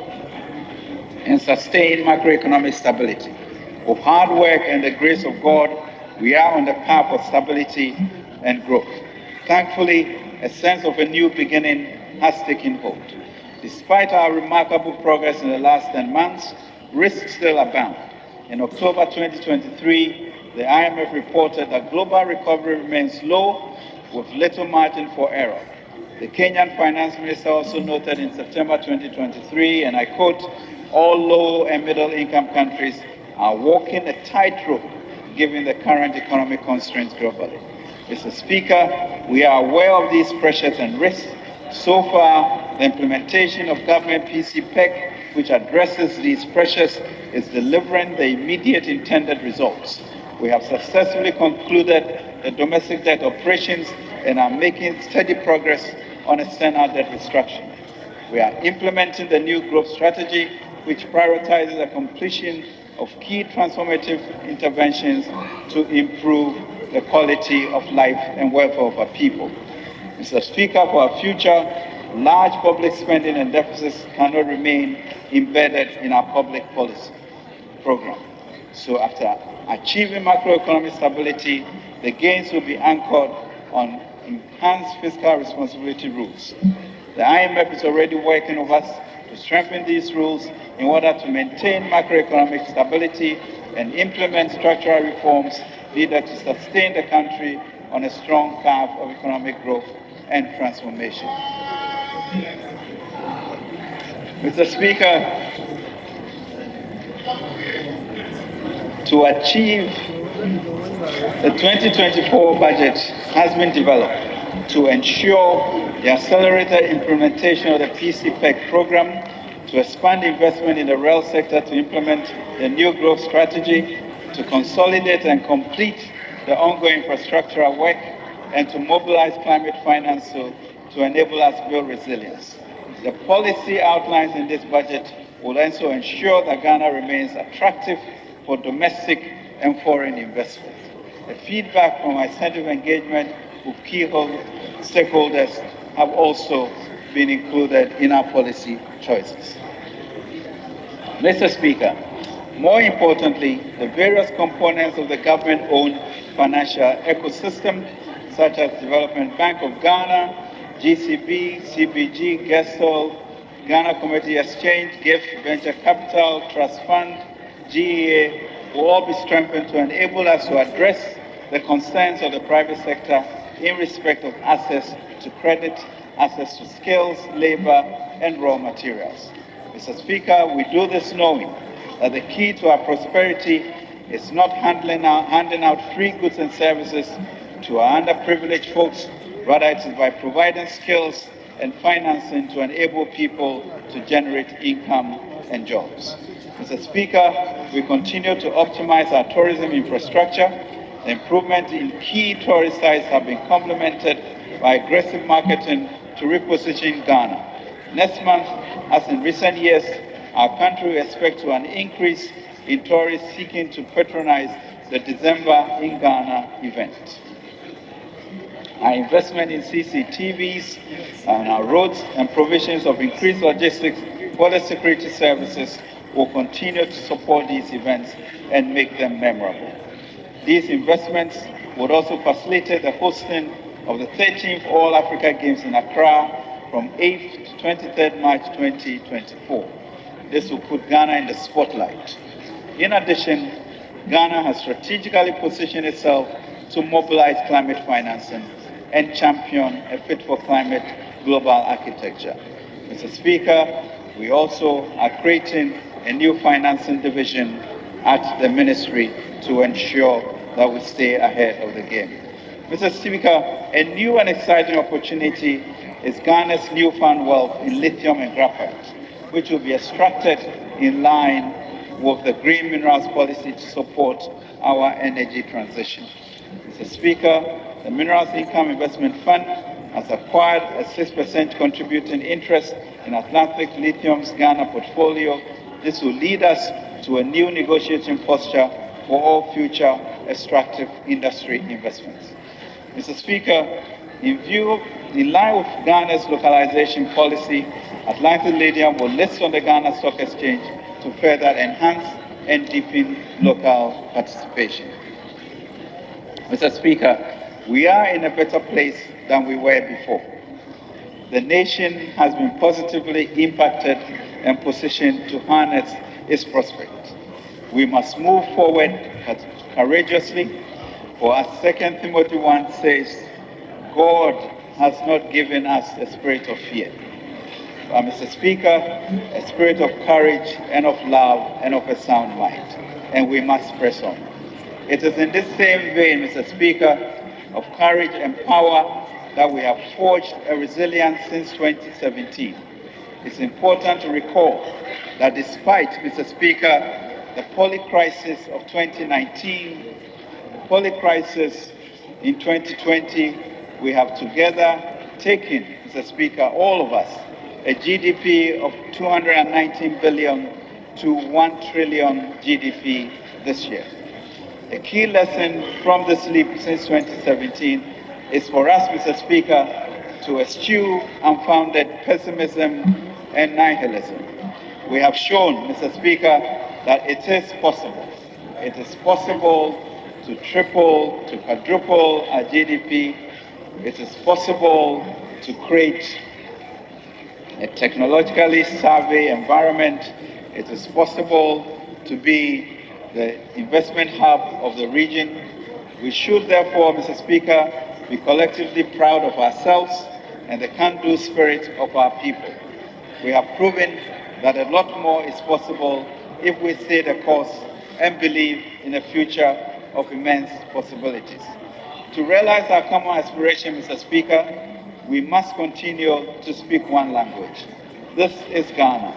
S1: and sustain macroeconomic stability. With hard work and the grace of God, we are on the path of stability and growth. Thankfully, a sense of a new beginning has taken hold. Despite our remarkable progress in the last 10 months, risks still abound. In October 2023, the IMF reported that global recovery remains low with little margin for error. The Kenyan finance minister also noted in September 2023, and I quote, "All low and middle income countries are walking a tightrope given the current economic constraints globally." Mr. Speaker, we are aware of these pressures and risks. So far, the implementation of government PCPEC, which addresses these pressures, is delivering the immediate intended results. We have successfully concluded the domestic debt operations and are making steady progress on external debt restructuring. We are implementing the new growth strategy, which prioritizes the completion of key transformative interventions to improve the quality of life and welfare of our people. Mr. Speaker, for our future, large public spending and deficits cannot remain embedded in our public policy program. So after achieving macroeconomic stability, the gains will be anchored on enhanced fiscal responsibility rules. The IMF is already working with us to strengthen these rules in order to maintain macroeconomic stability and implement structural reforms needed to sustain the country on a strong path of economic growth and transformation. Mr. Speaker, to achieve the 2024 budget has been developed to ensure the accelerated implementation of the PCPEC program, to expand investment in the rail sector, to implement the new growth strategy, to consolidate and complete the ongoing infrastructural work, and to mobilize climate finance to enable us build resilience. The policy outlines in this budget will also ensure that Ghana remains attractive for domestic and foreign investment. The feedback from extensive engagement with key stakeholders have also been included in our policy choices. Mr. Speaker, more importantly, the various components of the government-owned financial ecosystem, such as Development Bank of Ghana, GCB, CBG, GESTL, Ghana Community Exchange, GIFT, Venture Capital, Trust Fund, GEA, will all be strengthened to enable us to address the concerns of the private sector in respect of access to credit, access to skills, labor, and raw materials. Mr. Speaker, we do this knowing that the key to our prosperity is not handing out free goods and services to our underprivileged folks, rather it is by providing skills and financing to enable people to generate income and jobs. Mr. Speaker, we continue to optimize our tourism infrastructure. The improvement in key tourist sites have been complemented by aggressive marketing to reposition Ghana. Next month, as in recent years, our country will expect to an increase in tourists seeking to patronize the December in Ghana event. Our investment in CCTVs and our roads and provisions of increased logistics, border security services will continue to support these events and make them memorable. These investments would also facilitate the hosting of the 13th All Africa Games in Accra from 8th to 23rd March 2024. This will put Ghana in the spotlight. In addition, Ghana has strategically positioned itself to mobilize climate financing and champion a fit-for-climate global architecture. Mr. Speaker, we also are creating a new financing division at the ministry to ensure that we stay ahead of the game. Mr. Speaker, a new and exciting opportunity is Ghana's newfound wealth in lithium and graphite, which will be extracted in line with the green minerals policy to support our energy transition. Mr. Speaker, the Minerals Income Investment Fund has acquired a 6% contributing interest in Atlantic Lithium's Ghana portfolio. This will lead us to a new negotiating posture for all future extractive industry investments. Mr. Speaker, in line with Ghana's localization policy, Atlantic Lithium will list on the Ghana Stock Exchange to further enhance and deepen local participation. Mr. Speaker, we are in a better place than we were before. The nation has been positively impacted and positioned to harness its prospects. We must move forward courageously, for as 2 Timothy 1 says, God has not given us a spirit of fear, but Mr. Speaker, a spirit of courage and of love and of a sound mind, and we must press on. It is in this same vein, Mr. Speaker, of courage and power that we have forged a resilience since 2017. It's important to recall that despite, Mr. Speaker, the poly-crisis of 2019, the poly-crisis in 2020, we have together taken, Mr. Speaker, all of us, a GDP of 219 billion to 1 trillion GDP this year. A key lesson from this leap since 2017 is for us, Mr. Speaker, to eschew unfounded pessimism and nihilism. We have shown, Mr. Speaker, that it is possible. It is possible to triple, to quadruple our GDP. It is possible to create a technologically savvy environment. It is possible to be the investment hub of the region. We should therefore, Mr. Speaker, be collectively proud of ourselves and the can-do spirit of our people. We have proven that a lot more is possible if we stay the course and believe in a future of immense possibilities. To realize our common aspiration, Mr. Speaker, we must continue to speak one language. This is Ghana,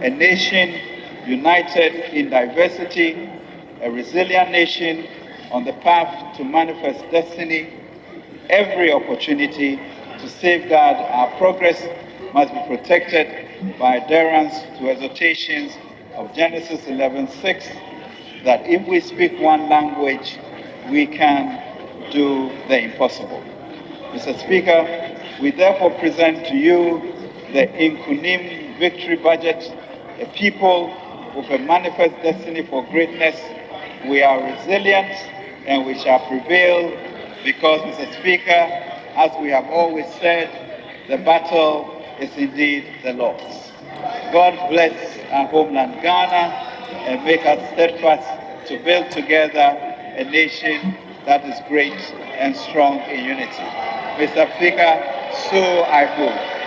S1: a nation united in diversity, a resilient nation on the path to manifest destiny. Every opportunity to safeguard our progress must be protected by adherence to exhortations of Genesis 11:6, that if we speak one language, we can do the impossible. Mr. Speaker, we therefore present to you the Inkunim Victory Budget, a people with a manifest destiny for greatness. We are resilient and we shall prevail because, Mr. Speaker, as we have always said, the battle is indeed the Lord's. God bless our homeland Ghana and make us steadfast to build together a nation that is great and strong in unity. Mr. Speaker, so I move.